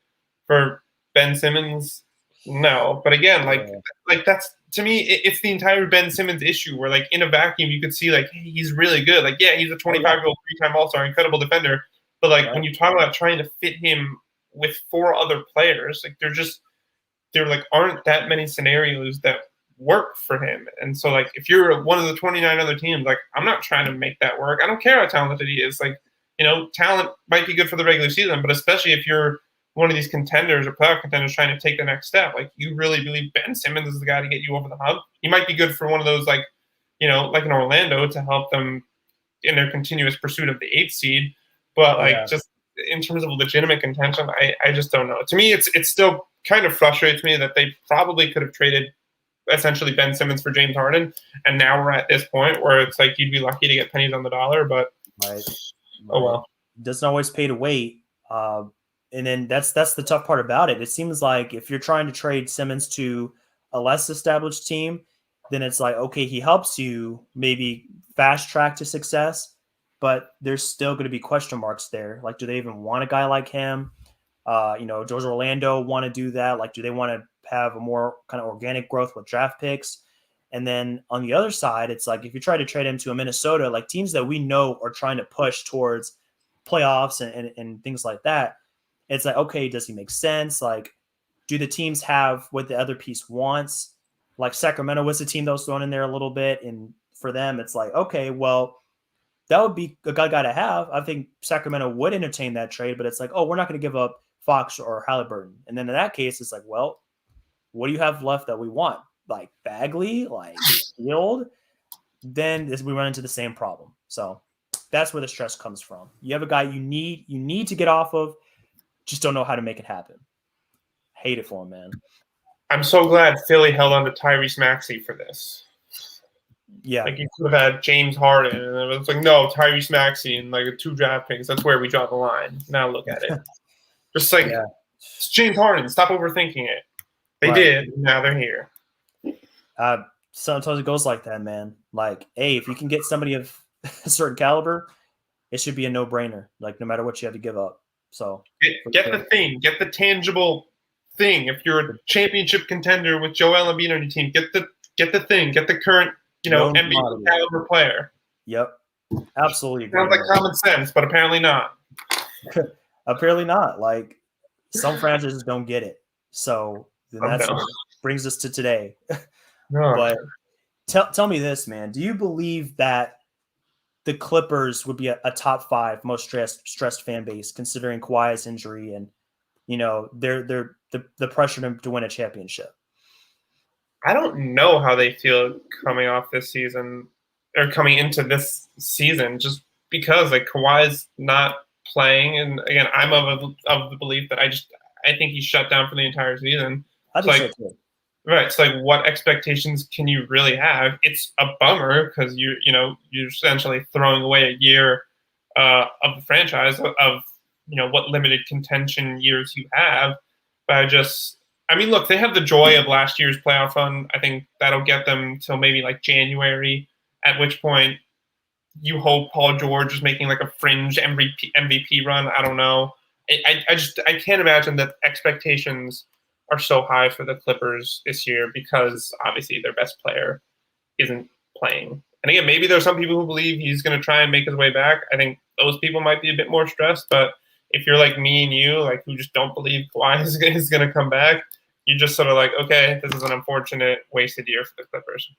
for Ben Simmons? No. But again, like that's, to me, it's the entire Ben Simmons issue where like in a vacuum you could see like, hey, he's really good. Like, yeah, he's a 25-year-old three-time All-Star, incredible defender. But like when you talk about trying to fit him with 4 other players, like there like aren't that many scenarios that work for him. And so like if you're one of the 29 other teams, like I'm not trying to make that work. I don't care how talented he is. Like, talent might be good for the regular season, but especially if you're one of these contenders or playoff contenders trying to take the next step, like you really believe Ben Simmons is the guy to get you over the hump. He might be good for one of those like in Orlando to help them in their continuous pursuit of the 8th seed. But like just in terms of legitimate contention, I just don't know. To me, it's still kind of frustrates me that they probably could have traded essentially Ben Simmons for James Harden, and now we're at this point where it's like you'd be lucky to get pennies on the dollar, but oh well. It doesn't always pay to wait. And then that's the tough part about it. It seems like if you're trying to trade Simmons to a less established team, then it's like, okay, he helps you maybe fast track to success, but there's still going to be question marks there. Like, do they even want a guy like him? Does Orlando want to do that? Like, do they want to have a more kind of organic growth with draft picks? And then on the other side, it's like if you try to trade him to a Minnesota, like teams that we know are trying to push towards playoffs and things like that, it's like, okay, does he make sense? Like, do the teams have what the other piece wants? Like Sacramento was a team that was thrown in there a little bit. And for them, it's like, okay, well, that would be a guy to have. I think Sacramento would entertain that trade, but it's like, oh, we're not going to give up Fox or Halliburton. And then in that case, it's like, well, what do you have left that we want? Like Bagley, like Field? Then we run into the same problem. So that's where the stress comes from. You have a guy you need to get off of, just don't know how to make it happen. Hate it for him, man. I'm so glad Philly held on to Tyrese Maxey for this. Yeah. Like you could have had James Harden, and it was like, no, Tyrese Maxey and like 2 draft picks. That's where we draw the line. Now look at it. Just like it's James Harden. Stop overthinking it. They did. Now they're here. Sometimes it goes like that, man. Like, hey, if you can get somebody of a certain caliber, it should be a no-brainer. Like, no matter what you have to give up. So get the thing, get the tangible thing. If you're a championship contender with Joel Embiid on your team, get the thing, get the current, NBA caliber player. Yep, absolutely. Sounds like common sense, but apparently not. Apparently not. Like some franchises don't get it. So then that's what brings us to today. But tell me this, man. Do you believe that the Clippers would be a top 5 most stressed fan base, considering Kawhi's injury and the pressure to win a championship? I don't know how they feel coming off this season or coming into this season, just because like Kawhi's not playing, and again, I'm of the belief that I think he's shut down for the entire season. I think so too. Right. It's like, what expectations can you really have? It's a bummer because you're essentially throwing away a year of the franchise of what limited contention years you have. But look, they have the joy of last year's playoff run. I think that'll get them till maybe like January, at which point you hope Paul George is making like a fringe MVP run. I don't know. I can't imagine that expectations are so high for the Clippers this year because obviously their best player isn't playing. And again, maybe there's some people who believe he's going to try and make his way back. I think those people might be a bit more stressed. But if you're like me and you, like who just don't believe Kawhi is going to come back, you just sort of like, okay, this is an unfortunate wasted year for the Clippers.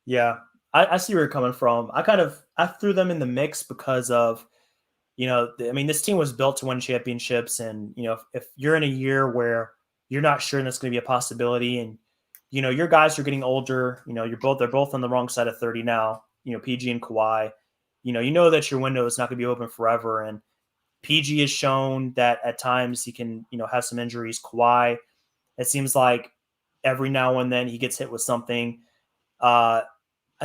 Yeah, I see where you're coming from. I threw them in the mix because of, this team was built to win championships. And, if you're in a year where you're not sure that's going to be a possibility, and your guys are getting older. They're both on the wrong side of 30 now. PG and Kawhi. You know that your window is not going to be open forever. And PG has shown that at times he can have some injuries. Kawhi, it seems like every now and then he gets hit with something. I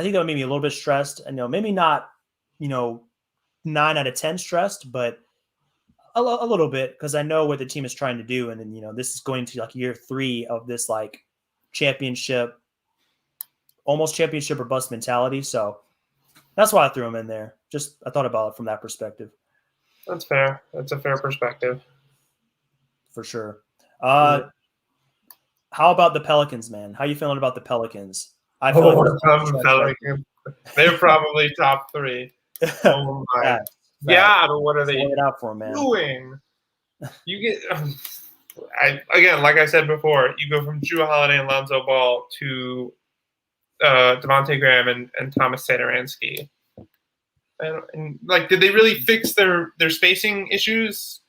think that would make me a little bit stressed. And maybe not 9 out of 10 stressed, but a little bit, because I know what the team is trying to do. And then, this is going to like year 3 of this like championship, almost championship or bust mentality. So that's why I threw him in there. Just, I thought about it from that perspective. That's fair. That's a fair perspective. For sure. How about the Pelicans, man? How you feeling about the Pelicans? I feel Pelicans. They're probably top 3. Oh my God, what are they it out for him, man. doing? You get, like I said before, you go from Drew Holiday and Lonzo Ball to Devontae Graham and Thomas Satoransky. And like, did they really fix their spacing issues?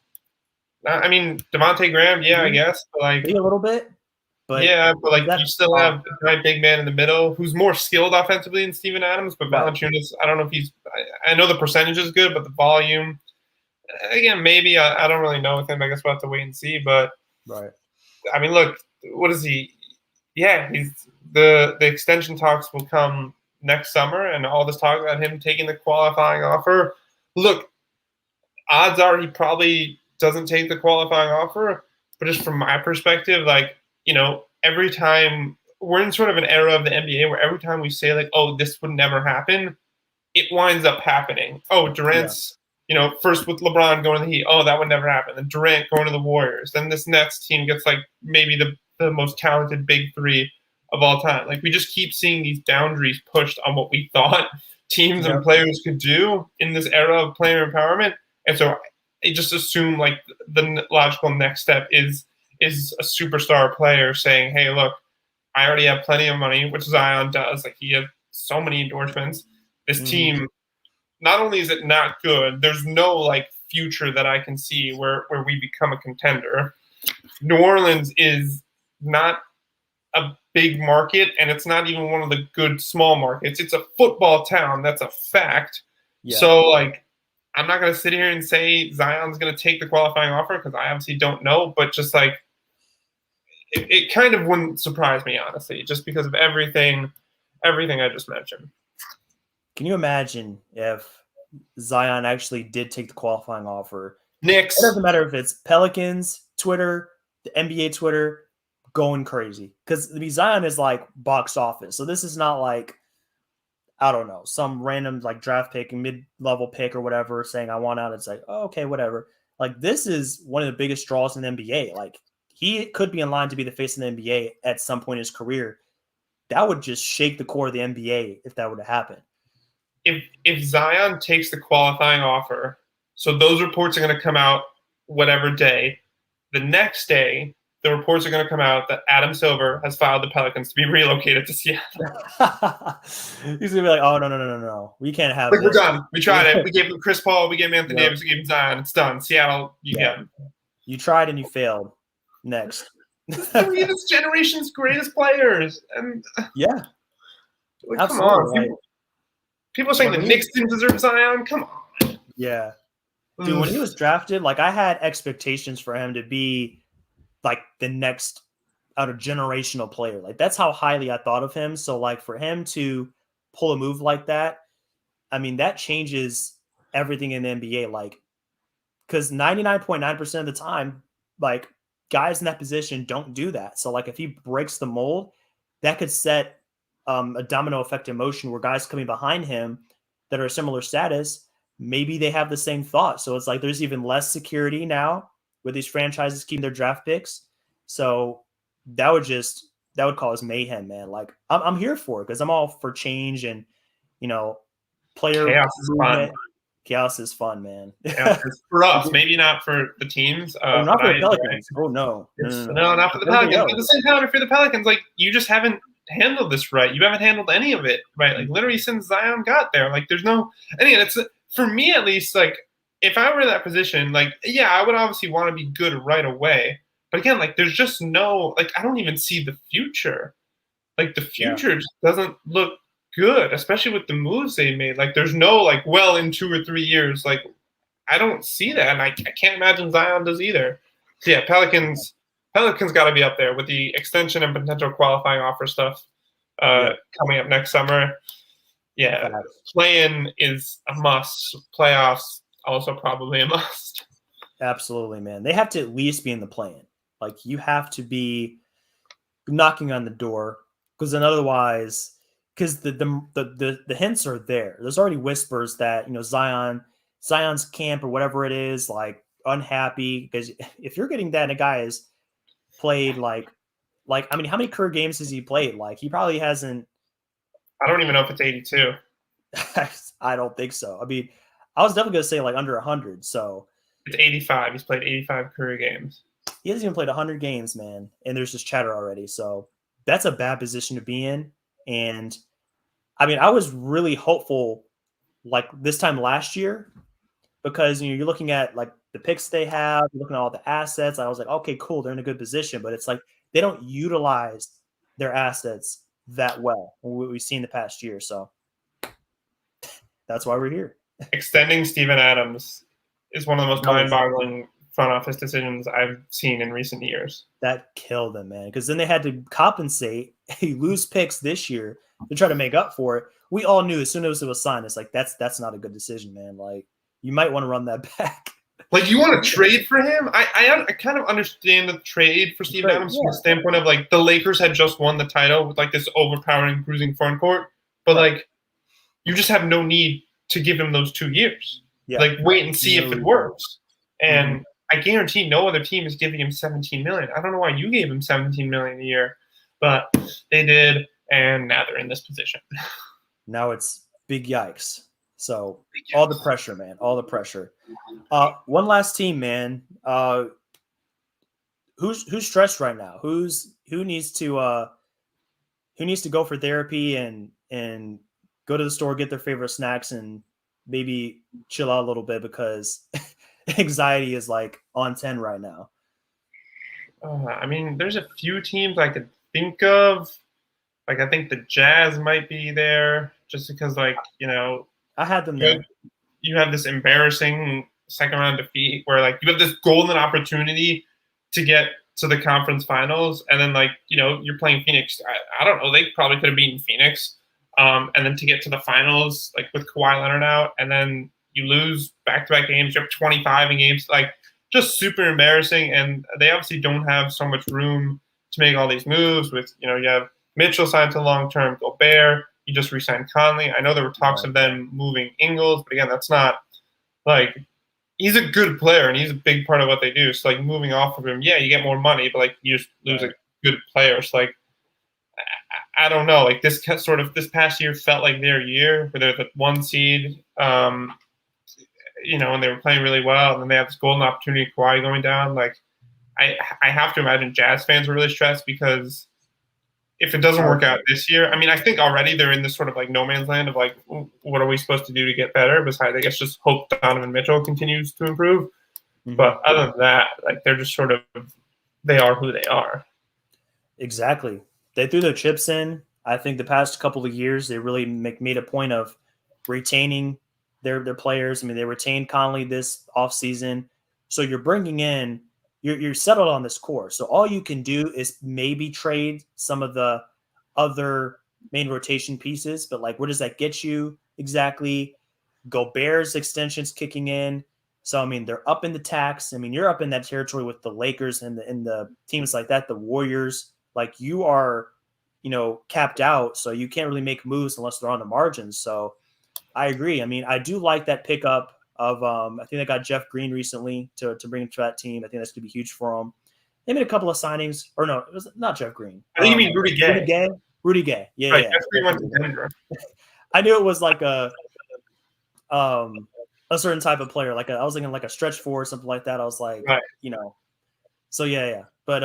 I mean, Devontae Graham, yeah, I guess, but like maybe a little bit. But like you still have a giant big man in the middle who's more skilled offensively than Steven Adams. But Valanciunas, I don't know if he's. I know the percentage is good, but the volume, again, maybe I don't really know with him. I guess we'll have to wait and see. But I mean, look, what is he? Yeah, he's the extension talks will come next summer, and all this talk about him taking the qualifying offer. Look, odds are he probably doesn't take the qualifying offer. But just from my perspective, like, every time we're in sort of an era of the NBA where every time we say like, oh, this would never happen, it winds up happening. Oh, Durant's, first with LeBron going to the Heat. Oh, that would never happen. Then Durant going to the Warriors. Then this Nets team gets like maybe the most talented big three of all time. Like, we just keep seeing these boundaries pushed on what we thought teams and players could do in this era of player empowerment. And so I just assume like the logical next step is a superstar player saying, hey, look, I already have plenty of money, which Zion does. Like, he has so many endorsements. This team, not only is it not good, there's no like future that I can see where we become a contender. New Orleans is not a big market, and it's not even one of the good small markets. It's a football town. That's a fact. Yeah. So like, I'm not going to sit here and say Zion's going to take the qualifying offer because I obviously don't know, but just like, it kind of wouldn't surprise me, honestly, just because of everything I just mentioned. Can you imagine if Zion actually did take the qualifying offer? Knicks. It doesn't matter if it's Pelicans, Twitter, the NBA Twitter, going crazy. Because Zion is like box office. So this is not like, I don't know, some random like draft pick, mid-level pick or whatever saying I want out. It's like, oh, okay, whatever. Like, this is one of the biggest draws in the NBA. Like, he could be in line to be the face of the NBA at some point in his career. That would just shake the core of the NBA if that were to happen. If Zion takes the qualifying offer, so those reports are going to come out whatever day. The next day, the reports are going to come out that Adam Silver has filed the Pelicans to be relocated to Seattle. He's going to be like, oh, no. We can't have this. We're done. We tried it. We gave him Chris Paul. We gave him Anthony Davis. We gave him Zion. It's done. Seattle, you get him. You tried and you failed. Next. Three of this generation's greatest players. And yeah. Like, come on. People are saying the Knicks didn't deserve Zion. Come on. Yeah. Dude, when he was drafted, like, I had expectations for him to be like the next generational player. Like, that's how highly I thought of him. So like, for him to pull a move like that, I mean, that changes everything in the NBA. Like, because 99.9% of the time, like, guys in that position don't do that. So like, if he breaks the mold, that could set a domino effect in motion where guys coming behind him that are similar status, maybe they have the same thought. So it's like, there's even less security now with these franchises keeping their draft picks. So that would cause mayhem, man. Like, I'm here for it because I'm all for change and, player chaos is fun. Chaos is fun, man. For us, maybe not for the teams. Not for the Pelicans. Oh, no. No, not for the Pelicans. But at the same time, if you're the Pelicans, like, you just haven't handled this right. You haven't handled any of it right. Like, literally since Zion got there, like, there's no. Again, it's for me at least. Like, if I were in that position, like, yeah, I would obviously want to be good right away. But again, like, there's just no. Like, I don't even see the future. Like, the future just doesn't look good, especially with the moves they made. Like, there's no, like, well, in 2 or 3 years, like, I don't see that, and I can't imagine Zion does either. So yeah, Pelicans got to be up there with the extension and potential qualifying offer stuff coming up next summer. Yeah, play-in is a must. Playoffs also probably a must. Absolutely, man. They have to at least be in the play-in. Like, you have to be knocking on the door, because then otherwise. Because the hints are there. There's already whispers that, Zion's camp or whatever it is, like, unhappy. Because if you're getting that, and a guy has played like I mean, how many career games has he played? Like, he probably hasn't. I don't even know if it's 82. I don't think so. I mean, I was definitely gonna say like under 100. So It's 85. He's played 85 career games. he hasn't even played 100 games, man, and there's just chatter already. So that's a bad position to be in. And I mean, I was really hopeful like this time last year because you're looking at like the picks they have, you're looking at all the assets. I was like, okay, cool, they're in a good position, but it's like they don't utilize their assets that well. What we've seen the past year, so that's why we're here. Extending Steven Adams is one of the most mind-boggling front office decisions I've seen in recent years. That killed them, man, because then they had to compensate, lose picks this year to try to make up for it. We all knew as soon as it was signed, it's like that's not a good decision, man. Like you might want to run that back. Like you want to trade for him? I kind of understand the trade for Steven Adams from the standpoint of like the Lakers had just won the title with like this overpowering cruising front court, but like you just have no need to give him those 2 years. Yeah. Like wait and see if it works. And I guarantee no other team is giving him $17 million. I don't know why you gave him $17 million a year, but they did, and now they're in this position. Now it's big yikes. So all the pressure, man, all the pressure. One last team, man. Who's stressed right now? Who needs to go for therapy and go to the store, get their favorite snacks, and maybe chill out a little bit because anxiety is like on 10 right now. I mean, there's a few teams I could think of. Like, I think the Jazz might be there just because, like, you know, I had them there. You have this embarrassing second round defeat where, like, you have this golden opportunity to get to the conference finals, and then, like, you know, you're playing Phoenix. I don't know. They probably could have beaten Phoenix. And then to get to the finals, like, with Kawhi Leonard out, and then you lose back-to-back games. You have 25 in games. Like, just super embarrassing, and they obviously don't have so much room to make all these moves with, you know, you have Mitchell signed to long-term, Gobert, you just re-signed Conley. I know there were talks of them moving Ingles, but again, that's not, like, he's a good player, and he's a big part of what they do. So, like, moving off of him, yeah, you get more money, but, like, you just lose a good player. So, like, I don't know. Like, this past year felt like their year where they're the 1 seed, you know, and they were playing really well, and then they have this golden opportunity, Kawhi going down. Like, I have to imagine Jazz fans were really stressed because if it doesn't work out this year, I mean, I think already they're in this sort of like no man's land of like, what are we supposed to do to get better? Besides, I guess, just hope Donovan Mitchell continues to improve. But other than that, like, they're just sort of, they are who they are. Exactly. They threw their chips in. I think the past couple of years, they really made a point of retaining their players. I mean, they retained Conley this offseason. So you're bringing in, you're settled on this core. So all you can do is maybe trade some of the other main rotation pieces. But, like, where does that get you exactly? Gobert's extensions kicking in. So, I mean, they're up in the tax. I mean, you're up in that territory with the Lakers and the teams like that, the Warriors. Like, you are, you know, capped out. So you can't really make moves unless they're on the margins. So I agree. I mean, I do like that pickup of I think they got Jeff Green recently to bring him to that team. I think that's going to be huge for them. They made a couple of signings. Or no, it was not Jeff Green. I think you mean Rudy Gay. Rudy Gay. Yeah, right, yeah. Jeff Green went to Denver. I knew it was like a certain type of player. Like I was thinking like a stretch four or something like that. I was like, you know. So yeah. But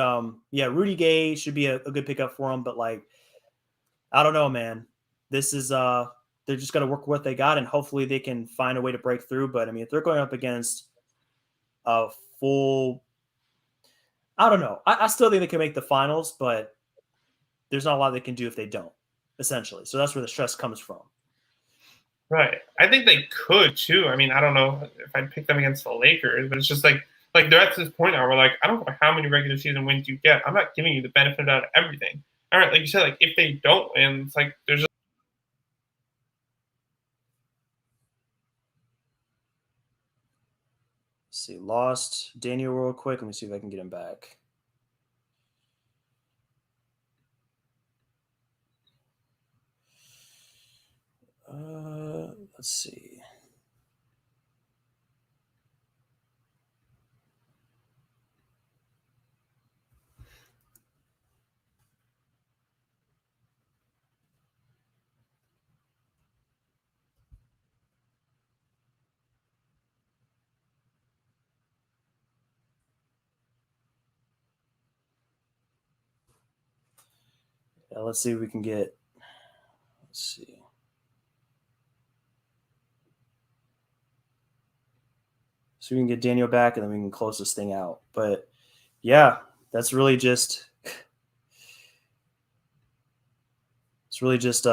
yeah, Rudy Gay should be a good pickup for him. But, like, I don't know, man. This is they're just got to work with what they got, and hopefully they can find a way to break through. But I mean, if they're going up against a full, I don't know. I still think they can make the finals, but there's not a lot they can do if they don't, essentially. So that's where the stress comes from. Right. I think they could too. I mean, I don't know if I'd pick them against the Lakers, but it's just like they're at this point now where, like, I don't care how many regular season wins you get. I'm not giving you the benefit out of everything. All right, like you said, like, if they don't win, it's like there's just see, lost Daniel real quick. Let me see if I can get him back. Let's see. Yeah, let's see if we can get. Let's see. So we can get Daniel back, and then we can close this thing out. But yeah, that's really just. It's really just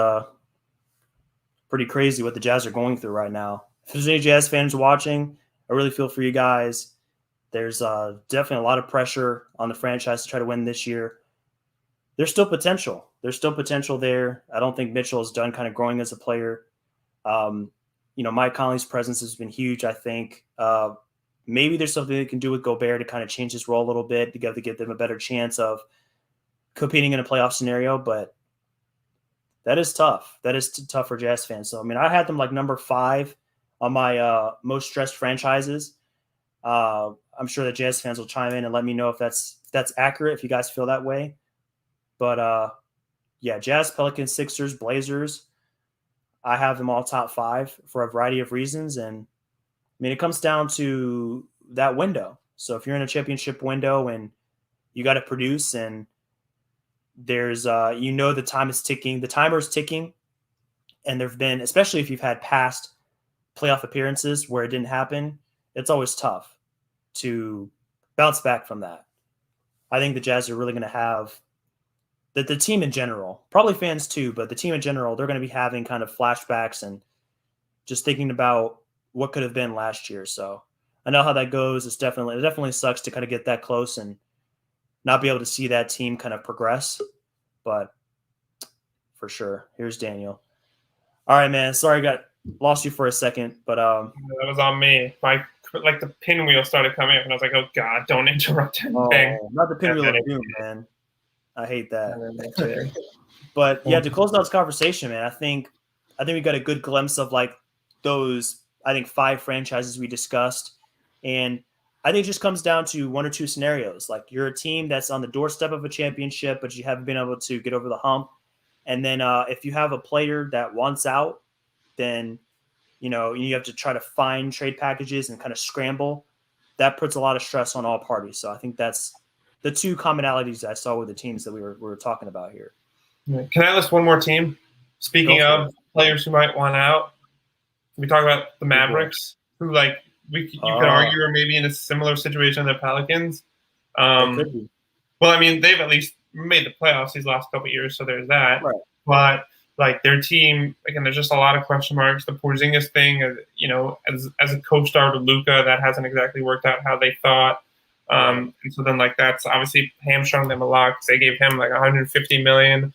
pretty crazy what the Jazz are going through right now. If there's any Jazz fans watching, I really feel for you guys. There's definitely a lot of pressure on the franchise to try to win this year. There's still potential. There's still potential there. I don't think Mitchell is done kind of growing as a player. Mike Conley's presence has been huge, I think. Maybe there's something they can do with Gobert to kind of change his role a little bit to give them a better chance of competing in a playoff scenario, but that is tough. That is tough for Jazz fans. So, I mean, I had them like number 5 on my most stressed franchises. I'm sure that Jazz fans will chime in and let me know if that's accurate, if you guys feel that way. But, yeah, Jazz, Pelicans, Sixers, Blazers, I have them all top 5 for a variety of reasons. And, I mean, it comes down to that window. So if you're in a championship window and you got to produce and there's the time is ticking, the timer is ticking, and there've been, especially if you've had past playoff appearances where it didn't happen, it's always tough to bounce back from that. I think the Jazz are really going to have the team in general, probably fans too, but the team in general, they're going to be having kind of flashbacks and just thinking about what could have been last year. So I know how that goes. It definitely sucks to kind of get that close and not be able to see that team kind of progress, but for sure. Here's Daniel. All right, man. Sorry, I lost you for a second, but that was on me. The pinwheel started coming up, and I was like, "Oh God, don't interrupt anything." Not the pinwheel of doom, man. I hate that. But yeah, to close out this conversation, man, I think we got a good glimpse of like those 5 franchises we discussed, and I think it just comes down to one or two scenarios. Like you're a team that's on the doorstep of a championship, but you haven't been able to get over the hump. And then if you have a player that wants out, then, you have to try to find trade packages and kind of scramble. That puts a lot of stress on all parties. So I think that's the two commonalities I saw with the teams that we were talking about here. Can I list one more team? Speaking of players who might want out, can we talk about the Mavericks, who you could argue are maybe in a similar situation to the Pelicans. Could be. Well, I mean, they've at least made the playoffs these last couple of years, so there's that. Right. But their team, again, there's just a lot of question marks. The Porzingis thing, as a co-star with Luka, that hasn't exactly worked out how they thought. And so then that's obviously hamstrung them a lot because they gave him $150 million.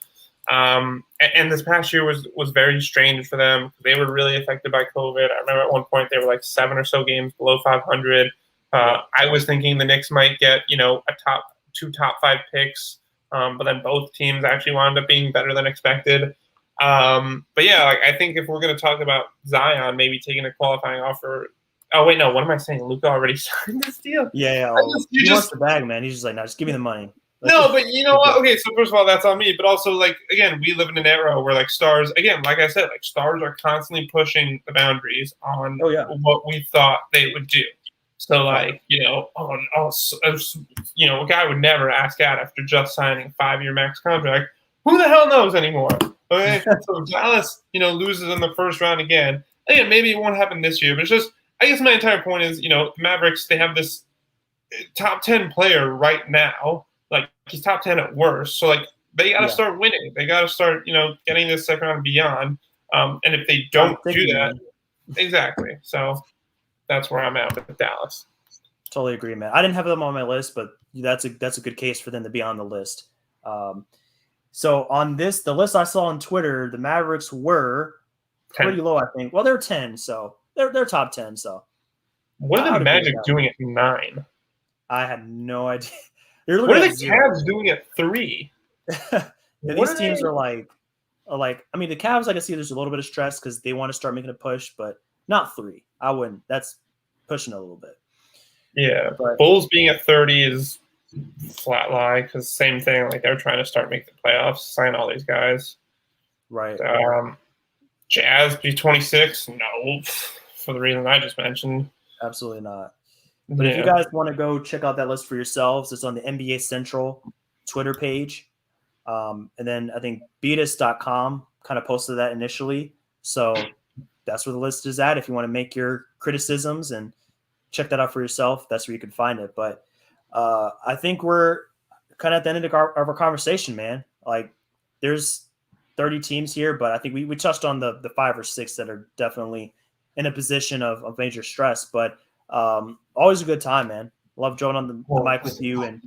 And this past year was very strange for them. They were really affected by COVID. I remember at one point they were 7 or so games below 500. I was thinking the Knicks might get, two top 5 picks. But then both teams actually wound up being better than expected. But yeah, I think if we're going to talk about Zion maybe taking a qualifying offer. Oh wait, no. What am I saying? Luka already signed this deal. Yeah. He wants the bag, man. He's just like, no, just give me the money. No, but you know what? Okay, so first of all, that's on me. But also, again, we live in an era where stars, again, like I said, stars are constantly pushing the boundaries on what we thought they would do. So, a guy would never ask out after just signing a 5-year max contract. Who the hell knows anymore? Okay, so Dallas, loses in the first round again. Again, maybe it won't happen this year, but it's just, I guess my entire point is, the Mavericks, they have this top 10 player right now. He's top 10 at worst. So, they got to start winning. They got to start, getting this second round and beyond. And if they don't do that, exactly. So that's where I'm at with Dallas. Totally agree, man. I didn't have them on my list, but that's a good case for them to be on the list. So on the list I saw on Twitter, the Mavericks were 10. Pretty low, I think. Well, they're 10, so they're top 10. So what are the Magic doing at 9? I had no idea. What are the Cavs doing at 3? These teams are like. I mean, the Cavs, I can see there's a little bit of stress because they want to start making a push, but not 3. I wouldn't. That's pushing a little bit. Yeah, but Bulls being at 30 is flat lie because same thing. They're trying to start making the playoffs, sign all these guys. Right. Jazz be 26? No, for the reason I just mentioned. Absolutely not. But if you guys want to go check out that list for yourselves, it's on the NBA Central Twitter page. And then I think Beatus.com kind of posted that initially. So that's where the list is at. If you want to make your criticisms and check that out for yourself, that's where you can find it. But I think we're kind of at the end of our conversation, man. Like there's 30 teams here, but I think we touched on the 5 or 6 that are definitely in a position of major stress. But always a good time, man. Love joining on the mic with you and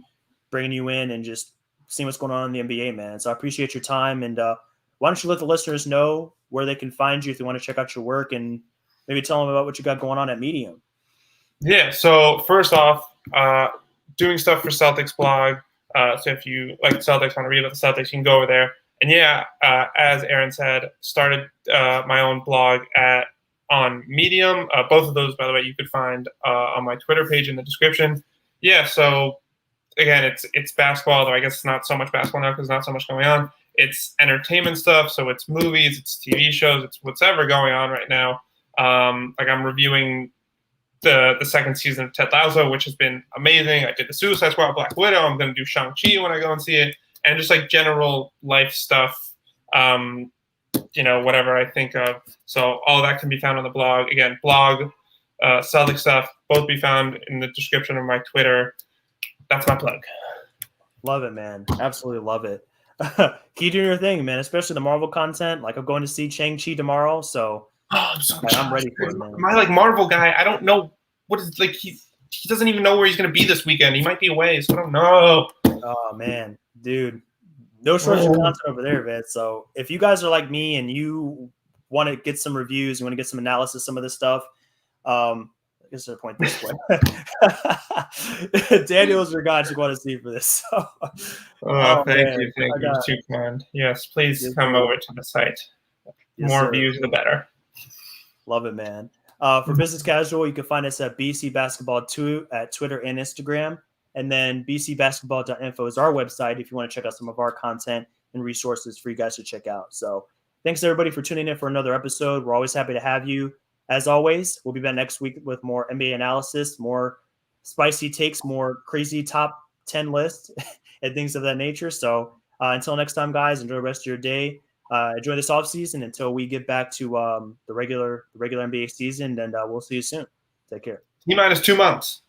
bringing you in and just seeing what's going on in the NBA, man. So I appreciate your time. And why don't you let the listeners know where they can find you if they want to check out your work, and maybe tell them about what you got going on at Medium. Yeah, so first off, doing stuff for Celtics Blog. So if you like the Celtics, want to read about the Celtics, you can go over there. And yeah, as Aaron said, started my own blog on Medium. Both of those, by the way, you could find on my Twitter page in the description. Yeah, so again, it's basketball, though I guess it's not so much basketball now because not so much going on. It's entertainment stuff, so it's movies, it's TV shows, it's whatever going on right now. Like I'm reviewing the second season of Ted Lasso, which has been amazing. I did the Suicide Squad, Black Widow. I'm going to do Shang-Chi when I go and see it, and just like general life stuff, whatever I think of. So all that can be found on the blog. Again, blog, Celtic stuff, both be found in the description of my Twitter. That's my plug. Love it, man. Absolutely love it. Keep doing your thing, man, especially the Marvel content. Like I'm going to see Shang-Chi tomorrow, so I'm ready for it, man. My like Marvel guy, I don't know what is like he doesn't even know where he's going to be this weekend. He might be away, so I don't know. Oh man, dude, no shortage of content over there, man. So if you guys are like me and you want to get some reviews, you want to get some analysis, some of this stuff, I guess I'll point this way. Daniel's your guy to want to see for this. So, thank you. Too kind. Yes, please come over to the site. Yes, More sir. views, the better. Love it, man. For Business Casual, you can find us at BC Basketball 2 at Twitter and Instagram. And then bcbasketball.info is our website if you want to check out some of our content and resources for you guys to check out. So thanks, everybody, for tuning in for another episode. We're always happy to have you. As always, we'll be back next week with more NBA analysis, more spicy takes, more crazy top 10 lists, and things of that nature. So until next time, guys, enjoy the rest of your day. Enjoy this offseason until we get back to the regular NBA season, and we'll see you soon. Take care. T-minus 2 months.